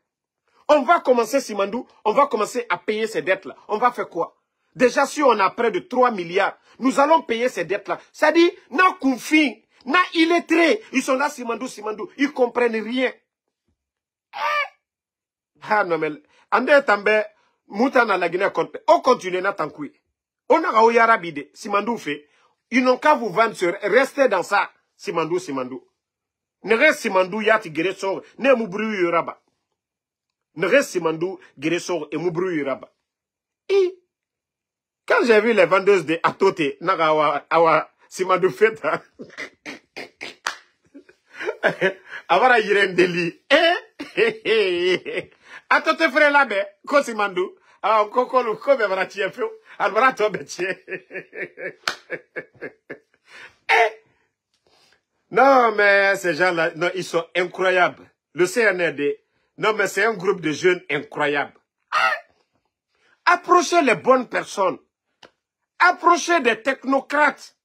On va commencer, Simandou, on va commencer à payer ces dettes-là. On va faire quoi? Déjà, si on a près de 3 milliards, nous allons payer ces dettes-là. C'est-à-dire, na confin, na illettrés, ils sont là, Simandou, ils comprennent rien. Ah non, mais, ande tambe, moutana la Guinée, on continue na tankoui. On a au Yarabide, Simandou fait. Ils n'ont qu'à vous vendre sur, restez dans ça, Simandou. Ne reste Simandou, yati guérissor, ne moubru yuraba. Ne reste Simandou, guérissor et moubru yuraba. Et, quand j'ai vu les vendeuses de Atote, naga awa Simandou fait, avara yiren deli, Atote frère là-bas, ko Simandou, ah, koko le ko be vara tiens feu. Non, mais ces gens-là, non, ils sont incroyables. Le CNRD, non, mais c'est un groupe de jeunes incroyables. Approchez les bonnes personnes. Approchez des technocrates.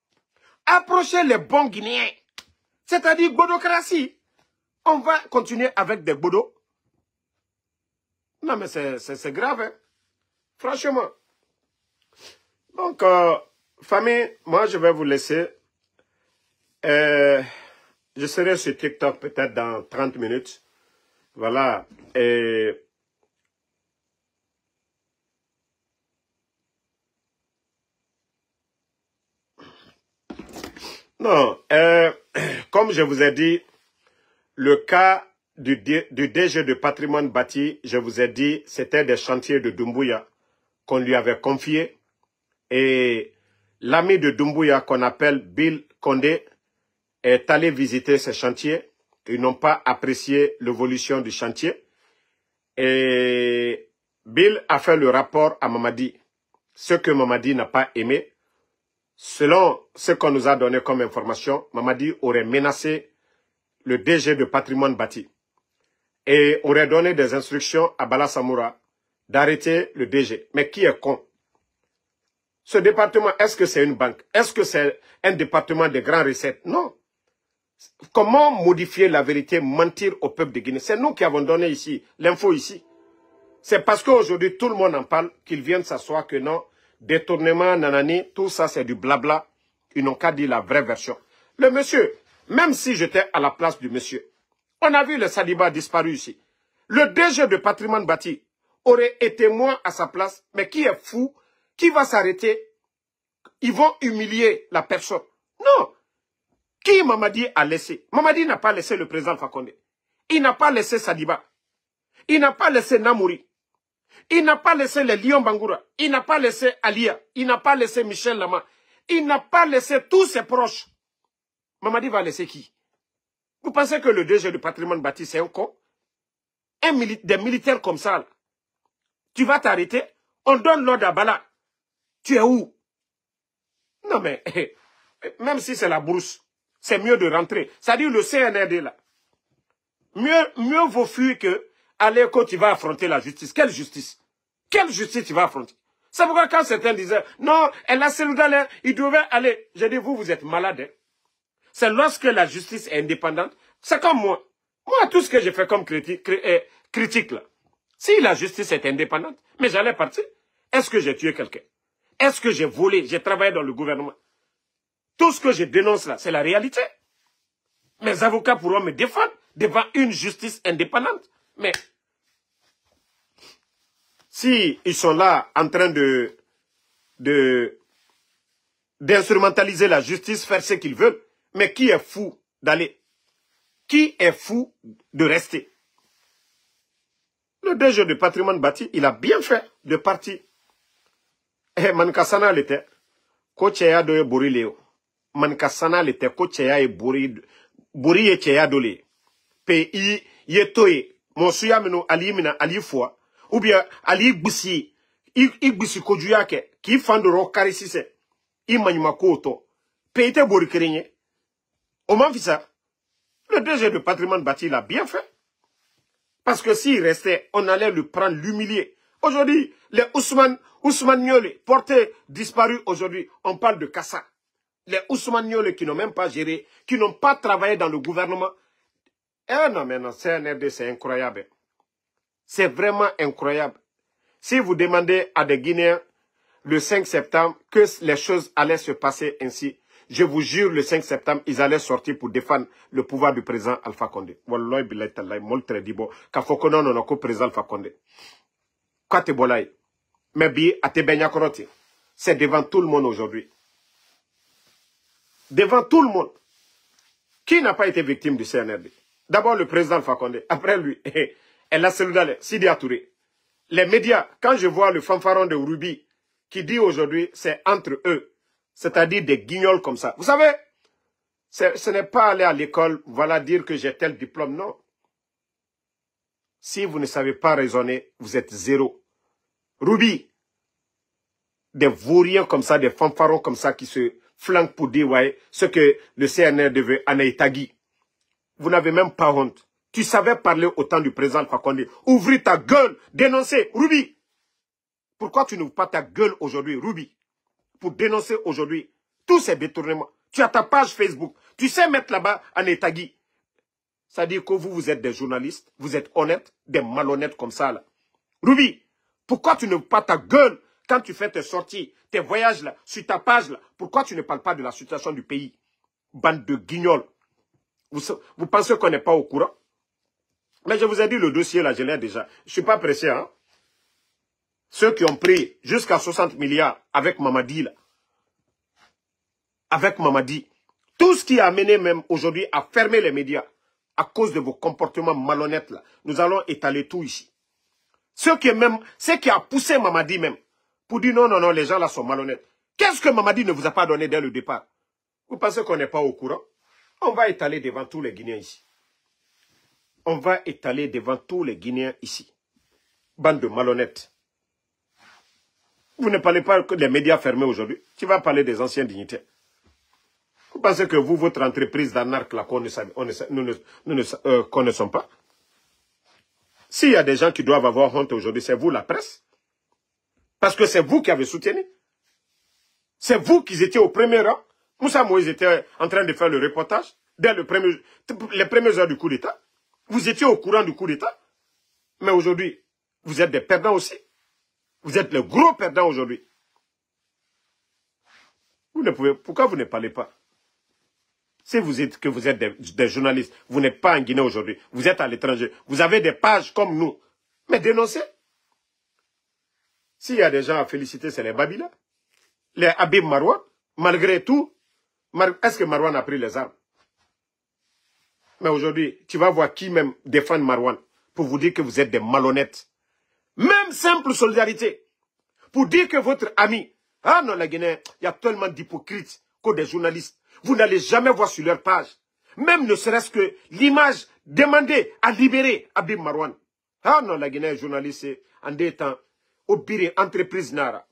Approchez les bons Guinéens. C'est-à-dire bodocratie. On va continuer avec des bodos. Non, mais c'est grave, hein. Franchement. Donc, famille, moi, je vais vous laisser. Je serai sur TikTok peut-être dans 30 minutes. Voilà. Et non, comme je vous ai dit, le cas du DG de patrimoine bâti, je vous ai dit, c'était des chantiers de Doumbouya qu'on lui avait confiés. Et l'ami de Doumbouya, qu'on appelle Bill Condé, est allé visiter ces chantiers. Ils n'ont pas apprécié l'évolution du chantier. Et Bill a fait le rapport à Mamadi. Ce que Mamadi n'a pas aimé. Selon ce qu'on nous a donné comme information, Mamadi aurait menacé le DG de patrimoine bâti. Et aurait donné des instructions à Bala Samoura d'arrêter le DG. Mais qui est con? Ce département, est-ce que c'est une banque? Est-ce que c'est un département de grandes recettes? Non. Comment modifier la vérité, mentir au peuple de Guinée? C'est nous qui avons donné ici, l'info ici. C'est parce qu'aujourd'hui, tout le monde en parle, qu'ils viennent s'asseoir que non, détournement, nanani, tout ça c'est du blabla. Ils n'ont qu'à dire la vraie version. Le monsieur, même si j'étais à la place du monsieur, on a vu le Sadiba disparu ici. Le DG de patrimoine bâti aurait été moi à sa place, mais qui est fou? Qui va s'arrêter? Ils vont humilier la personne. Non. Qui Mamadi a laissé? Mamadi n'a pas laissé le président Fakonde. Il n'a pas laissé Sadiba. Il n'a pas laissé Namouri. Il n'a pas laissé les Lions Bangoura. Il n'a pas laissé Alia. Il n'a pas laissé Michel Lama. Il n'a pas laissé tous ses proches. Mamadi va laisser qui? Vous pensez que le DG du patrimoine bâti, c'est un con? Des militaires comme ça, là. Tu vas t'arrêter? On donne l'ordre à Bala. Tu es où? Non mais, même si c'est la brousse, c'est mieux de rentrer. C'est-à-dire le CNRD là. Mieux vaut fuir que aller quand tu vas affronter la justice. Quelle justice? Quelle justice tu vas affronter? C'est pourquoi quand certains disaient, non, elle a celle d'aller, il devait aller. J'ai dit, vous êtes malade. Hein? C'est lorsque la justice est indépendante. C'est comme moi. Moi, tout ce que j'ai fait comme critique là, Si la justice est indépendante, mais j'allais partir. Est-ce que j'ai tué quelqu'un? Est-ce que j'ai volé? J'ai travaillé dans le gouvernement. Tout ce que je dénonce là, c'est la réalité. Mes avocats pourront me défendre devant une justice indépendante. Mais si ils sont là en train d'instrumentaliser la justice, faire ce qu'ils veulent, mais qui est fou d'aller? Qui est fou de rester? Le DG du patrimoine bâti, il a bien fait de partir. Eh, Mankasana l'était. Kocheya doye bori leo. Mankasana l'était. Kocheya e bori e cheya dole. Pe ye toye. Monsuya meno ali mina ali fois. Ou bien ali gbisi. I gbisi kojuya ke. Ki fandoro karisise. I manyuma koto. Pe ite bori kerenye. Oman fisa. Le DG du patrimoine bâti, il a bien fait. Parce que s'il restait, on allait le prendre, l'humilier. Aujourd'hui, les Ousmane Niolé, portés disparus aujourd'hui, on parle de Kassa. Les Ousmane Niolé qui n'ont même pas géré, qui n'ont pas travaillé dans le gouvernement. Eh non, mais non, CNRD, c'est incroyable. C'est vraiment incroyable. Si vous demandez à des Guinéens le 5 septembre que les choses allaient se passer ainsi, je vous jure, le 5 septembre, ils allaient sortir pour défendre le pouvoir du président Alpha Condé. Wallahi billahi tallahi, mol très dibo. Ka fokono non ko président Alpha Condé. Kate bolay. Mais bi ate benya koroti. C'est devant tout le monde aujourd'hui. Devant tout le monde. Qui n'a pas été victime du CNRD? D'abord le président Alpha Condé. Après lui, El Asseloudale, Sidi Touré. Les médias, quand je vois le fanfaron de Ruby qui dit aujourd'hui, c'est entre eux. C'est-à-dire des guignols comme ça. Vous savez, ce n'est pas aller à l'école, voilà, dire que j'ai tel diplôme, non. Si vous ne savez pas raisonner, vous êtes zéro. Ruby, des vauriens comme ça, des fanfarons comme ça qui se flanquent pour dire, ouais, ce que le CNR devait Anaïtagui. Vous n'avez même pas honte. Tu savais parler au temps du président Alpha Condé. Ouvrir ta gueule, dénoncer. Ruby, pourquoi tu n'ouvres pas ta gueule aujourd'hui, Ruby? Pour dénoncer aujourd'hui tous ces détournements. Tu as ta page Facebook. Tu sais mettre là-bas en Etagui. Ça dit que vous êtes des journalistes, vous êtes honnêtes, des malhonnêtes comme ça là. Ruby, pourquoi tu ne pas ta gueule quand tu fais tes sorties, tes voyages là, sur ta page là? Pourquoi tu ne parles pas de la situation du pays? Bande de guignols. Vous pensez qu'on n'est pas au courant? Mais je vous ai dit le dossier là, je l'ai déjà. Je ne suis pas pressé, hein. Ceux qui ont pris jusqu'à 60 milliards avec Mamadi, là. Avec Mamadi. Tout ce qui a amené même aujourd'hui à fermer les médias à cause de vos comportements malhonnêtes, là. Nous allons étaler tout ici. Ce qui a poussé Mamadi même pour dire non, non, non, les gens là sont malhonnêtes. Qu'est-ce que Mamadi ne vous a pas donné dès le départ? Vous pensez qu'on n'est pas au courant? On va étaler devant tous les Guinéens ici. On va étaler devant tous les Guinéens ici. Bande de malhonnêtes. Vous ne parlez pas que des médias fermés aujourd'hui. Tu vas parler des anciens dignitaires. Vous pensez que vous, votre entreprise d'anarque, là, nous ne connaissons pas? S'il y a des gens qui doivent avoir honte aujourd'hui, c'est vous, la presse. Parce que c'est vous qui avez soutenu. C'est vous qui étiez au premier rang. Moussa Moïse était en train de faire le reportage dès les premières heures du coup d'État. Vous étiez au courant du coup d'État. Mais aujourd'hui, vous êtes des perdants aussi. Vous êtes le gros perdant aujourd'hui. Pourquoi vous ne parlez pas? Si vous êtes des journalistes, vous n'êtes pas en Guinée aujourd'hui, vous êtes à l'étranger, vous avez des pages comme nous. Mais dénoncez. S'il y a des gens à féliciter, c'est les Babila. Les Habib Marwan, malgré tout, est-ce que Marwan a pris les armes? Mais aujourd'hui, tu vas voir qui même défend Marwan pour vous dire que vous êtes des malhonnêtes. Même simple solidarité. Pour dire que votre ami, ah non, la Guinée, il y a tellement d'hypocrites que des journalistes. Vous n'allez jamais voir sur leur page. Même ne serait-ce que l'image demandée à libérer Habib Marwan. Ah non, la Guinée, journaliste, en des temps, au pire, entreprise Nara.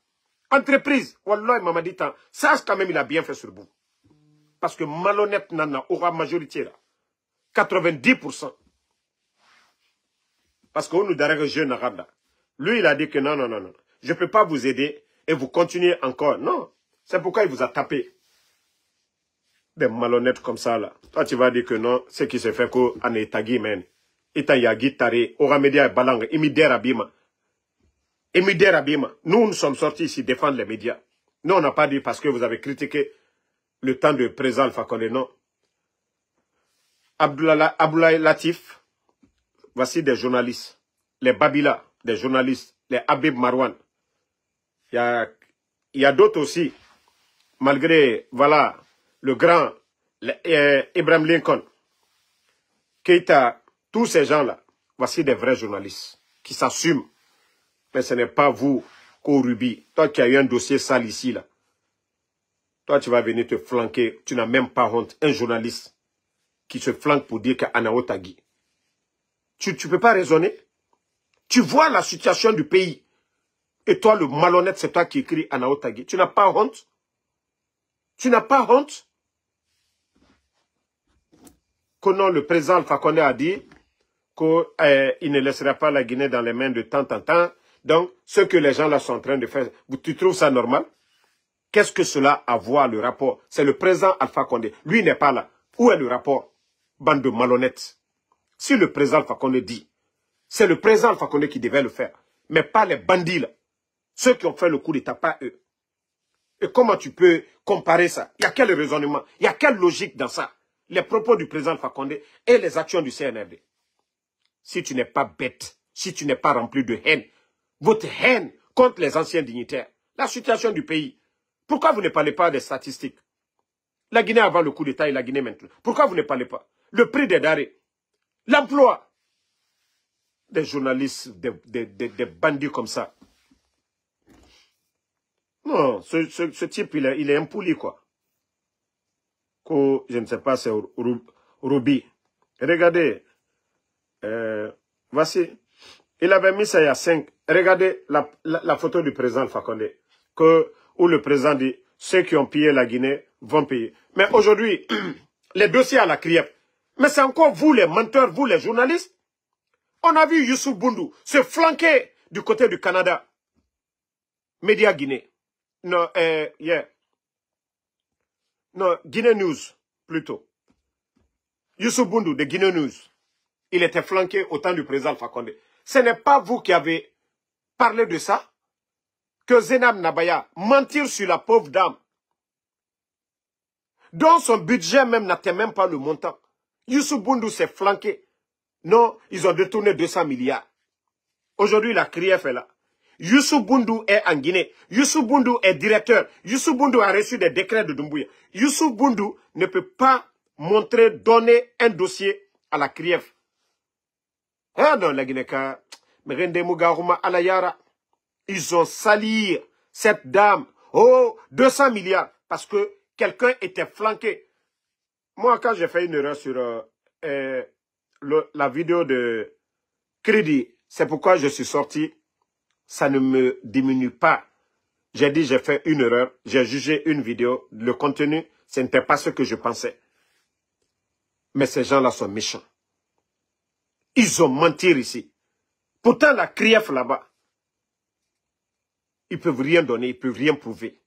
Entreprise, Wallah, Mamadi Tan, ça quand même, il a bien fait sur vous. Parce que malhonnête nana aura majorité là. 90%. Parce qu'on nous dirait que jeune arabe là. Lui, il a dit que non, non, non, non. Je ne peux pas vous aider et vous continuez encore. Non. C'est pourquoi il vous a tapé. Des malhonnêtes comme ça, là. Toi, tu vas dire que non, ce qui se fait qu'en Etagui, man. Ita Yagi Tare, Oramedia Balang, Imider Abima. Imider Abima. Nous sommes sortis ici défendre les médias. Nous, on n'a pas dit parce que vous avez critiqué le temps de président Alpha Condé, non. Abdoulaye Latif, voici des journalistes. Les Babila, des journalistes. Les Habib Marwan. Il y a d'autres aussi. Malgré, voilà, le grand Abraham Lincoln. Keïta, tous ces gens-là, voici des vrais journalistes qui s'assument. Mais ce n'est pas vous, Korubi, toi qui as eu un dossier sale ici, là. Toi, tu vas venir te flanquer, tu n'as même pas honte. Un journaliste qui se flanque pour dire qu'Anao Tagui. Tu ne peux pas raisonner. Tu vois la situation du pays. Et toi, le malhonnête, c'est toi qui écris Anao Tagui. Tu n'as pas honte. Tu n'as pas honte. Que non, le président Alpha Condé a dit qu'il ne laissera pas la Guinée dans les mains de temps en temps. Donc, ce que les gens là sont en train de faire, tu trouves ça normal? Qu'est-ce que cela a à voir, le rapport? C'est le président Alpha Condé. Lui n'est pas là. Où est le rapport? Bande de malhonnêtes. Si le président Alpha Condé dit, c'est le président Alpha Condé qui devait le faire, mais pas les bandits là. Ceux qui ont fait le coup d'État, pas eux. Et comment tu peux comparer ça? Il y a quel raisonnement? Il y a quelle logique dans ça? Les propos du président Alpha Condé et les actions du CNRD. Si tu n'es pas bête, si tu n'es pas rempli de haine, votre haine contre les anciens dignitaires, la situation du pays, pourquoi vous ne parlez pas des statistiques? La Guinée avant le coup d'État et la Guinée maintenant. Pourquoi vous ne parlez pas? Le prix des denrées, l'emploi, des journalistes, des bandits comme ça. Non, ce type, il est impoli, quoi. Je ne sais pas, c'est Ruby. Regardez, voici. Il avait mis ça il y a 5. Regardez la photo du président Alpha Condé. Où le président dit, ceux qui ont pillé la Guinée vont payer. Mais aujourd'hui, les dossiers à la CRIEF. Mais c'est encore vous les menteurs, vous les journalistes. On a vu Youssouf Boundou se flanquer du côté du Canada. Média Guinée. Non, Non, Guinée News, plutôt. Youssouf Boundou de Guinée News. Il était flanqué au temps du président Alpha Condé. Ce n'est pas vous qui avez parlé de ça? Que Zenab Nabaya mentir sur la pauvre dame, dont son budget même n'atteint même pas le montant. Youssouf Boundou s'est flanqué. Non, ils ont détourné 200 milliards. Aujourd'hui, la CRIEF est là. Youssouf Boundou est en Guinée. Youssouf Boundou est directeur. Youssouf Boundou a reçu des décrets de Doumbouya. Youssouf Boundou ne peut pas donner un dossier à la CRIEF. Ah non, la Guinée, ils ont sali cette dame. Oh, 200 milliards. Parce que quelqu'un était flanqué. Moi, quand j'ai fait une erreur sur la vidéo de Crédit, c'est pourquoi je suis sorti. Ça ne me diminue pas. J'ai dit, j'ai fait une erreur. J'ai jugé une vidéo. Le contenu, ce n'était pas ce que je pensais. Mais ces gens-là sont méchants. Ils ont menti ici. Pourtant, la CRIEF là-bas, ils ne peuvent rien donner, ils ne peuvent rien prouver.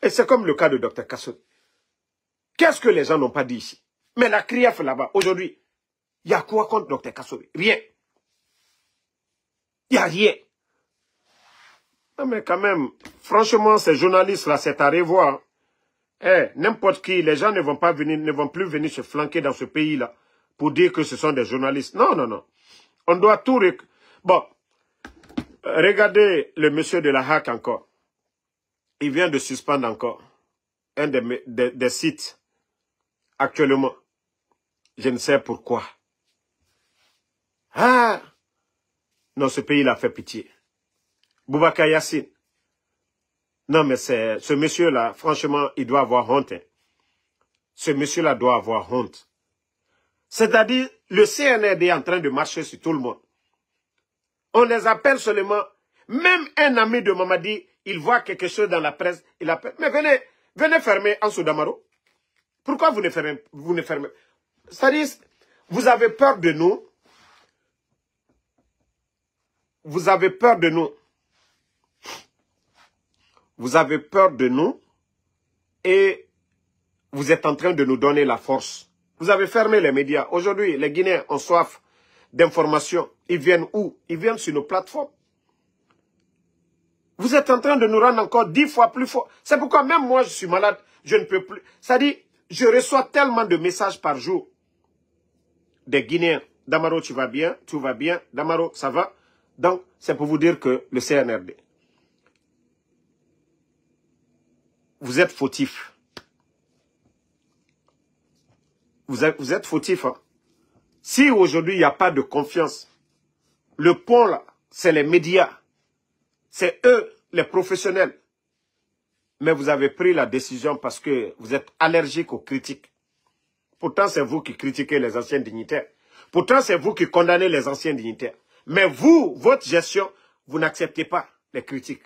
Et c'est comme le cas de Dr Kassouri. Qu'est-ce que les gens n'ont pas dit ici? Mais la CRIEF là-bas, aujourd'hui, il y a quoi contre Dr Kassouri? Rien. Il n'y a rien. Non mais quand même, franchement, ces journalistes-là, c'est à revoir. N'importe qui, les gens ne vont plus venir se flanquer dans ce pays-là pour dire que ce sont des journalistes. Non, non, non. On doit tout... Bon, regardez le monsieur de la HAC encore. Il vient de suspendre encore un des sites actuellement. Je ne sais pourquoi. Ah! Non, ce pays l'a fait pitié. Boubacar Yassine. Non, mais ce monsieur-là, franchement, il doit avoir honte. Hein. Ce monsieur-là doit avoir honte. C'est-à-dire, le CNRD est en train de marcher sur tout le monde. On les appelle seulement. Même un ami de Mamadi, il voit quelque chose dans la presse, il appelle. Mais venez fermer Ansou Damaro. Pourquoi vous ne fermez? C'est-à-dire, vous avez peur de nous. Vous avez peur de nous. Vous avez peur de nous et vous êtes en train de nous donner la force Vous avez fermé les médias. Aujourd'hui, les Guinéens ont soif d'informations. Ils viennent où? Ils viennent sur nos plateformes. Vous êtes en train de nous rendre encore 10 fois plus fort. C'est pourquoi même moi, je suis malade. Je ne peux plus. Ça dit, je reçois tellement de messages par jour des Guinéens. Damaro, tu vas bien? Tout va bien? Damaro, ça va? Donc, c'est pour vous dire que le CNRD, vous êtes fautif. Vous êtes fautif. Hein? Si aujourd'hui, il n'y a pas de confiance, le pont là, c'est les médias. C'est eux, les professionnels. Mais vous avez pris la décision parce que vous êtes allergique aux critiques. Pourtant, c'est vous qui critiquez les anciens dignitaires. Pourtant, c'est vous qui condamnez les anciens dignitaires. Mais vous, votre gestion, vous n'acceptez pas les critiques.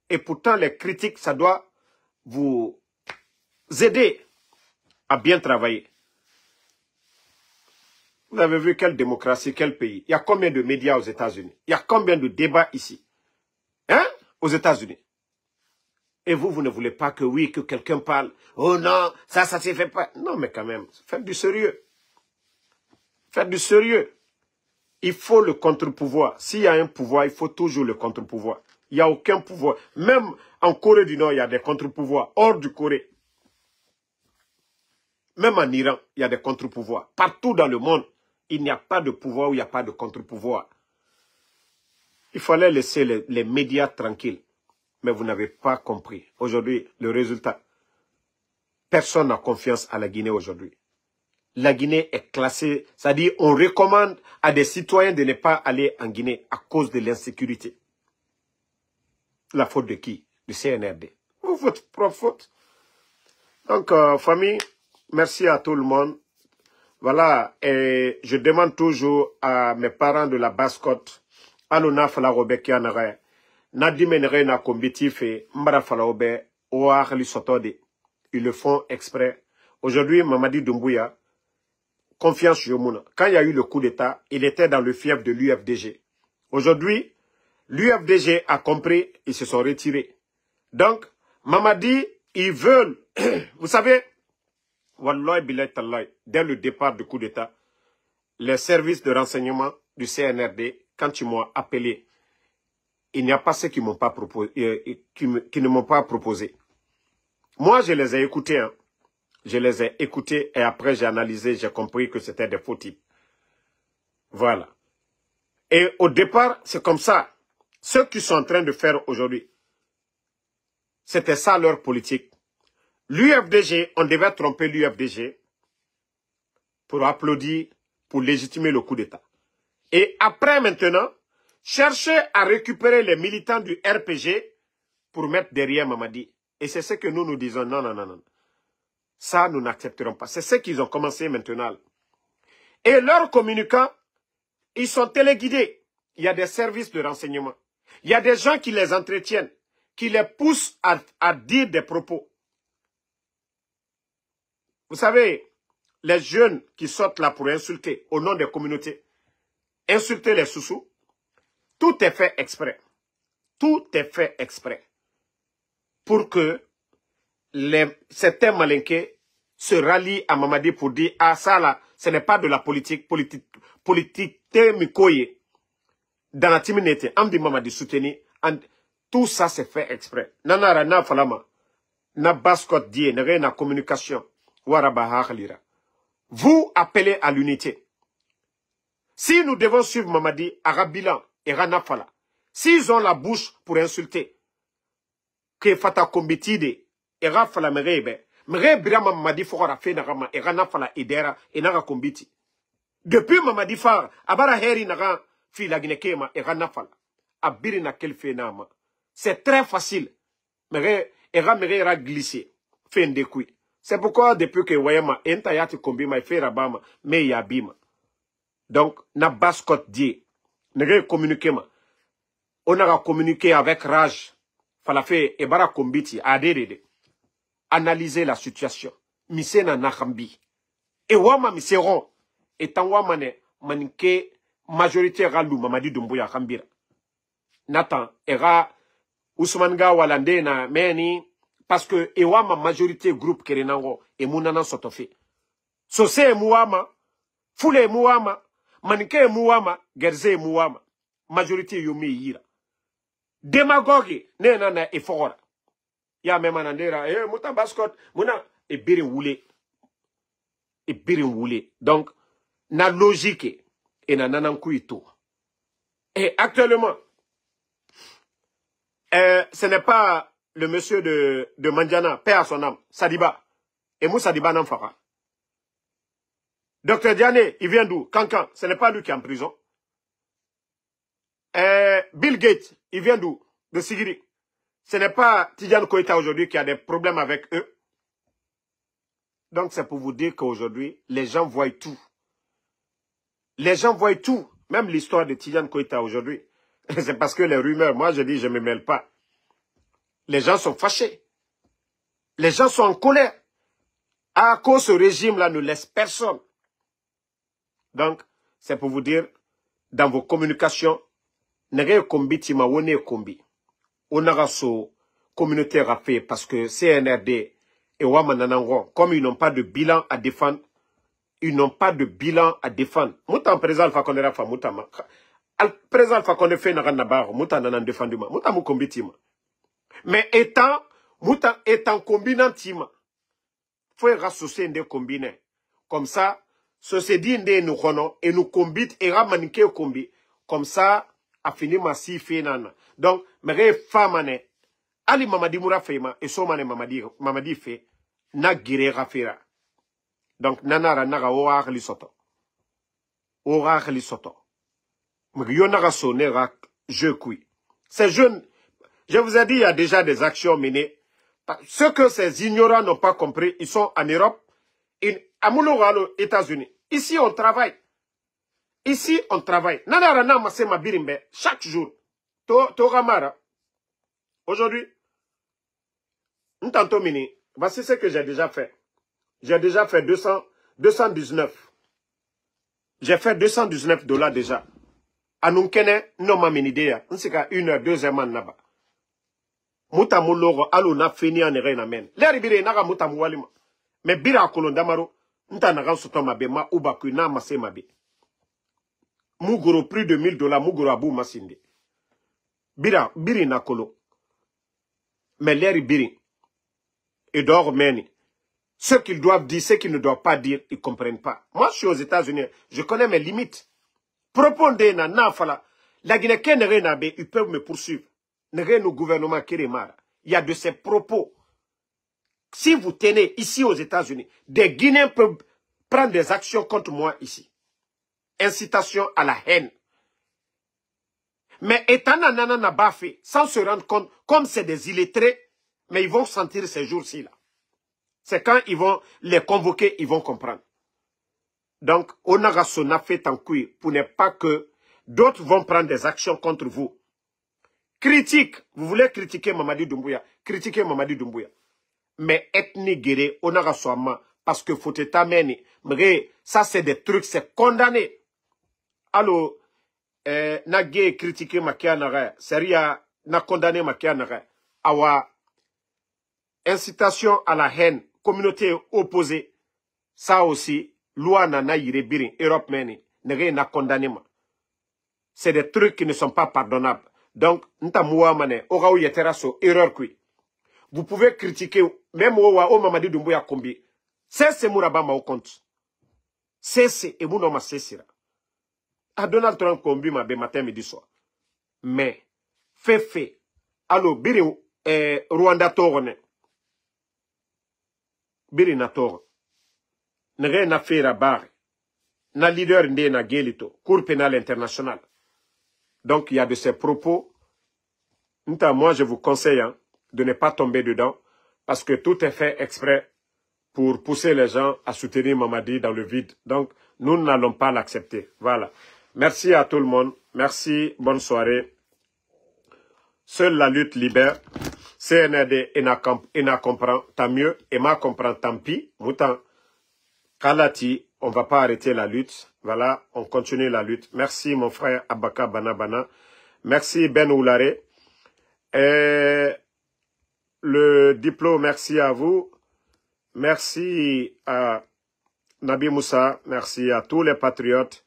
Et pourtant, les critiques, ça doit vous aider à bien travailler. Vous avez vu quelle démocratie, quel pays. Il y a combien de médias aux États-Unis? Il y a combien de débats ici? Hein? Aux États-Unis. Et vous, vous ne voulez pas que oui, que quelqu'un parle. Oh non, ça ne se fait pas. Non, mais quand même, faites du sérieux. Faites du sérieux. Il faut le contre-pouvoir. S'il y a un pouvoir, il faut toujours le contre-pouvoir. Il n'y a aucun pouvoir. Même en Corée du Nord, il y a des contre-pouvoirs. Hors du Corée. Même en Iran, il y a des contre-pouvoirs. Partout dans le monde, il n'y a pas de pouvoir où il n'y a pas de contre-pouvoir. Il fallait laisser les médias tranquilles. Mais vous n'avez pas compris. Aujourd'hui, le résultat. Personne n'a confiance à la Guinée aujourd'hui. La Guinée est classée, c'est-à-dire on recommande à des citoyens de ne pas aller en Guinée à cause de l'insécurité. La faute de qui? Du CNRD. Votre propre faute. Donc, famille, merci à tout le monde. Voilà, et je demande toujours à mes parents de la Basse-Côte, Alona Falarobekianare, Nadimenere na Kombitife, Mbara Falaobe, Oahli Sotode. Ils le font exprès. Aujourd'hui, Mamadi Doumbouya, confiance sur Mouna. Quand il y a eu le coup d'État, il était dans le fief de l'UFDG. Aujourd'hui, l'UFDG a compris, ils se sont retirés. Donc, Mamadi, ils veulent, vous savez, Wallahi billahi tallahi, dès le départ du coup d'État, les services de renseignement du CNRD, quand ils m'ont appelé, il n'y a pas ceux qui m'ont pas proposé, qui ne m'ont pas proposé. Moi, je les ai écoutés. Hein. Je les ai écoutés et après j'ai analysé, j'ai compris que c'était des faux types. Voilà. Et au départ, c'est comme ça. Ceux qui sont en train de faire aujourd'hui, c'était ça leur politique. L'UFDG, on devait tromper l'UFDG pour applaudir, pour légitimer le coup d'État. Et après maintenant, chercher à récupérer les militants du RPG pour mettre derrière Mamadi. Et c'est ce que nous disons, non, non, non, non. Ça, nous n'accepterons pas. C'est ce qu'ils ont commencé maintenant. Et leurs communicants, ils sont téléguidés. Il y a des services de renseignement. Il y a des gens qui les entretiennent, qui les poussent à dire des propos. Vous savez, les jeunes qui sortent là pour insulter au nom des communautés, insulter les sous-sous, tout est fait exprès. Tout est fait exprès. Pour que certains malinqués se rallient à Mamadi pour dire, ah ça là, ce n'est pas de la politique mikoye. Dans la timinete, Amdi Mamadi soutenu, tout ça c'est fait exprès. Nanara na falama, na Basse-Côte die, na communication, waraba lira. Vous appelez à l'unité. Si nous devons suivre Mamadi, Arabilan et Ranafala, s'ils ont la bouche pour insulter, que Fata Kombitide, et Rafala Merebe, Merebe Mamadi Fora Fenarama, et Ranafala Idera, et Nara Kombiti. Depuis Mamadi Far, Abara Heri Nara, Fila Ginekema, et Ranafala, Abirina Kelfenama. C'est très facile. Mere Era glissé, Fendekui. C'est pourquoi depuis que Wayama, Entayati Kombima, et Ferabama, mais Yabima. Donc, na Basse-Côte dit, ne communiquer. On a communiqué avec rage. Falafé et Bara Kombiti, adéré. Analyser la situation. Mise na Nakambi. Et Wama Miseron. Et Tanwamane, Manike, majorité Ralou, Mamadi Doumbouya Kambira. Nathan, Era, Ousmane Walande na Meni, parce que Ewama majorité groupe Kerenango, et Mounana Sotofe. Sosé Mouama, Foulé Mouama, Manike Mouama, Gerze Mouama. Majorité yomi yira. Démagogue, nena e fora. Ya même anandera, mouta baskot, mouna, e birin woulé. Et birin woulé. Donc, na logique, et na nanankuito. Et actuellement, ce n'est pas le monsieur de Mandiana, paix à son âme, Sadiba. Et Moussa Sadiba n'en fera. Docteur Diané, il vient d'où? Cancan, ce n'est pas lui qui est en prison. Bill Gates, il vient d'où? De Sigiri. Ce n'est pas Tidjane Koïta aujourd'hui qui a des problèmes avec eux. Donc c'est pour vous dire qu'aujourd'hui, les gens voient tout. Les gens voient tout. Même l'histoire de Tidjane Koïta aujourd'hui. C'est parce que les rumeurs, moi je dis, je ne me mêle pas. Les gens sont fâchés. Les gens sont en colère. À cause ce régime-là ne laisse personne. Donc, c'est pour vous dire, dans vos communications, n'ayez kombi tima wone kombi. On a so communautaire à faire parce que CNRD et Wamananango, comme ils n'ont pas de bilan à défendre, ils n'ont pas de bilan à défendre. Moutan président Alpha Condé Rafa Moutama. Président Alpha Condé fait Naran Moutan nanan défendu ma. Moutan mou kombi tima. Mais Moutan étant combinant tima. Faut rassocier des combinés. Comme ça, société de nous connaissons et nous combite et ramanique combi. Comme ça, a fini ma si fait nana. Donc, mes femmes, Ali Mamadi Moura Fema et Somane Mamadi fait, na gire rafera. Donc, nanara naga oar li soto. Oar li soto. Mgionara sonne rak, je kui. Ces jeunes, je vous ai dit, il y a déjà des actions menées. Ce que ces ignorants n'ont pas compris, ils sont en Europe, à Mouloralo, États-Unis. Ici, on travaille. Ici, on travaille. Nanara na masema birimbe, chaque jour. Toramara. Aujourd'hui, Ntanto mini, voici ce que j'ai déjà fait. J'ai déjà fait 219. J'ai fait $219 déjà. Anunkene, no maminidea. Nsika 1 heure, 2 heures man naba. Muta muloro, alo na fini an ere na men. Leri bire naga muta muwalima. Me bira kolondamaro, nta nagan soto mabe, ma ubaku na mase mabe. Mugoro plus de $1000, mugoro abu masinde. Biri na kolo. Mais leri biri. Et d'or meni. Ce qu'ils doivent dire, ce qu'ils ne doivent pas dire, ils ne comprennent pas. Moi, je suis aux États-Unis, je connais mes limites. Propondez na nafala. La Guinée ne renabe, ils peuvent me poursuivre. Ne nous gouvernement Kérémara. Il y a de ces propos. Si vous tenez ici aux États-Unis, des Guinéens peuvent prendre des actions contre moi ici. Incitation à la haine. Mais étant nanana bafé, sans se rendre compte, comme c'est des illettrés, mais ils vont sentir ces jours-ci là. C'est quand ils vont les convoquer, ils vont comprendre. Donc, on a son fait en couille pour ne pas que d'autres vont prendre des actions contre vous. Critique, vous voulez critiquer Mamadi Doumbouya, critiquez Mamadi Doumbouya. Mais ethnie guéré, on a son parce que faut t'amener. Mais ça c'est des trucs, c'est condamné. Alors, na gay critiquer Makianara, seria na condamné Makianara. Awa incitation à la haine, communauté opposée, ça aussi, loi na yire birin, Europe meni, na condamné ma. C'est des trucs qui ne sont pas pardonnables. Donc, nta moua mané, ora ou yetera so erreur kui. Vous pouvez critiquer, même o Mamadi Doumbouya kombi. C'est mouraba ma au compte. C'est et mounoma sesira. A Donald Trump kombi ma be matin midi soir. Mais, fait. Alors, birin, Rwanda torone. Biri na toro. Nere na fera bar. Na leader nde na gelito. Cour pénale internationale. Donc, il y a de ces propos. Moi, je vous conseille de ne pas tomber dedans. Parce que tout est fait exprès pour pousser les gens à soutenir Mamadi dans le vide. Donc, nous n'allons pas l'accepter. Voilà. Merci à tout le monde. Merci. Bonne soirée. Seule la lutte libère. CNRD Ena comprend, tant mieux. Emma comprend, tant pis. Moutan, Kalati, on ne va pas arrêter la lutte. Voilà, on continue la lutte. Merci mon frère Abaka Banabana. Merci Ben Oulare. Le diplôme, merci à vous. Merci à Nabi Moussa, merci à tous les patriotes.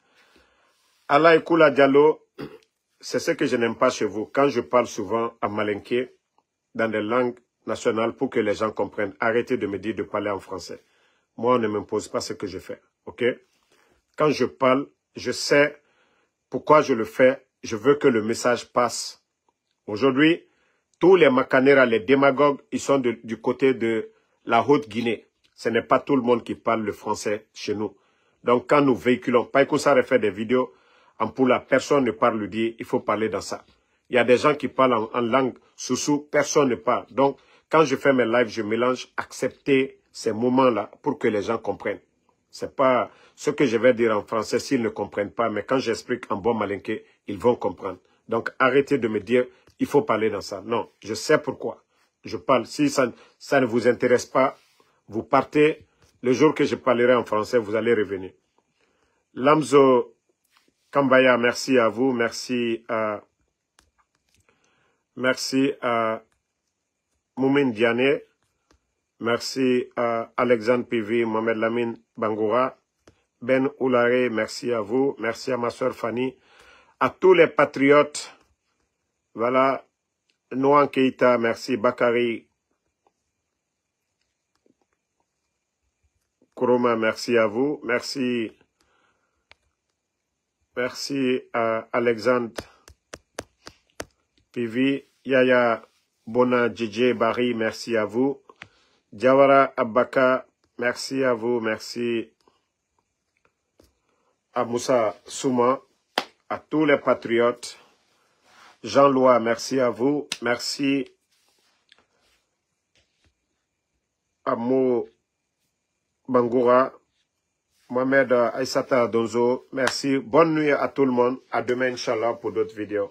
Allah Koula Diallo, c'est ce que je n'aime pas chez vous. Quand je parle souvent à malinké, dans des langues nationales, pour que les gens comprennent, arrêtez de me dire de parler en français. Moi, on ne m'impose pas ce que je fais, ok? Quand je parle, je sais pourquoi je le fais. Je veux que le message passe. Aujourd'hui, tous les Makanera, les démagogues, ils sont du côté de la Haute-Guinée. Ce n'est pas tout le monde qui parle le français chez nous. Donc, quand nous véhiculons, Païkoussa fait des vidéos, en Poula, personne ne parle le dit, il faut parler dans ça. Il y a des gens qui parlent en langue soussou, personne ne parle. Donc, quand je fais mes lives, je mélange, accepter ces moments-là pour que les gens comprennent. C'est pas ce que je vais dire en français s'ils ne comprennent pas, mais quand j'explique en bon malinké, ils vont comprendre. Donc, arrêtez de me dire, il faut parler dans ça. Non, je sais pourquoi. Je parle. Si ça ne vous intéresse pas, vous partez. Le jour que je parlerai en français, vous allez revenir. Lamzo Kambaya, merci à vous. Merci à Moumine Diané. Merci à Alexandre Pivi, Mohamed Lamine Bangoura. Ben Oulare, merci à vous. Merci à ma soeur Fanny. À tous les patriotes. Voilà. Noan Keita, merci. Bakari Kuroma, merci à vous. Merci. Merci à Alexandre Pivi. Yaya Bona DJ Barry, merci à vous. Jawara Abaka, merci à vous. Merci à Moussa Souma, à tous les patriotes. Jean-Lois, merci à vous. Merci à Mo Bangoura. Mohamed Aïssata Donzo, merci. Bonne nuit à tout le monde. À demain, Inch'Allah, pour d'autres vidéos.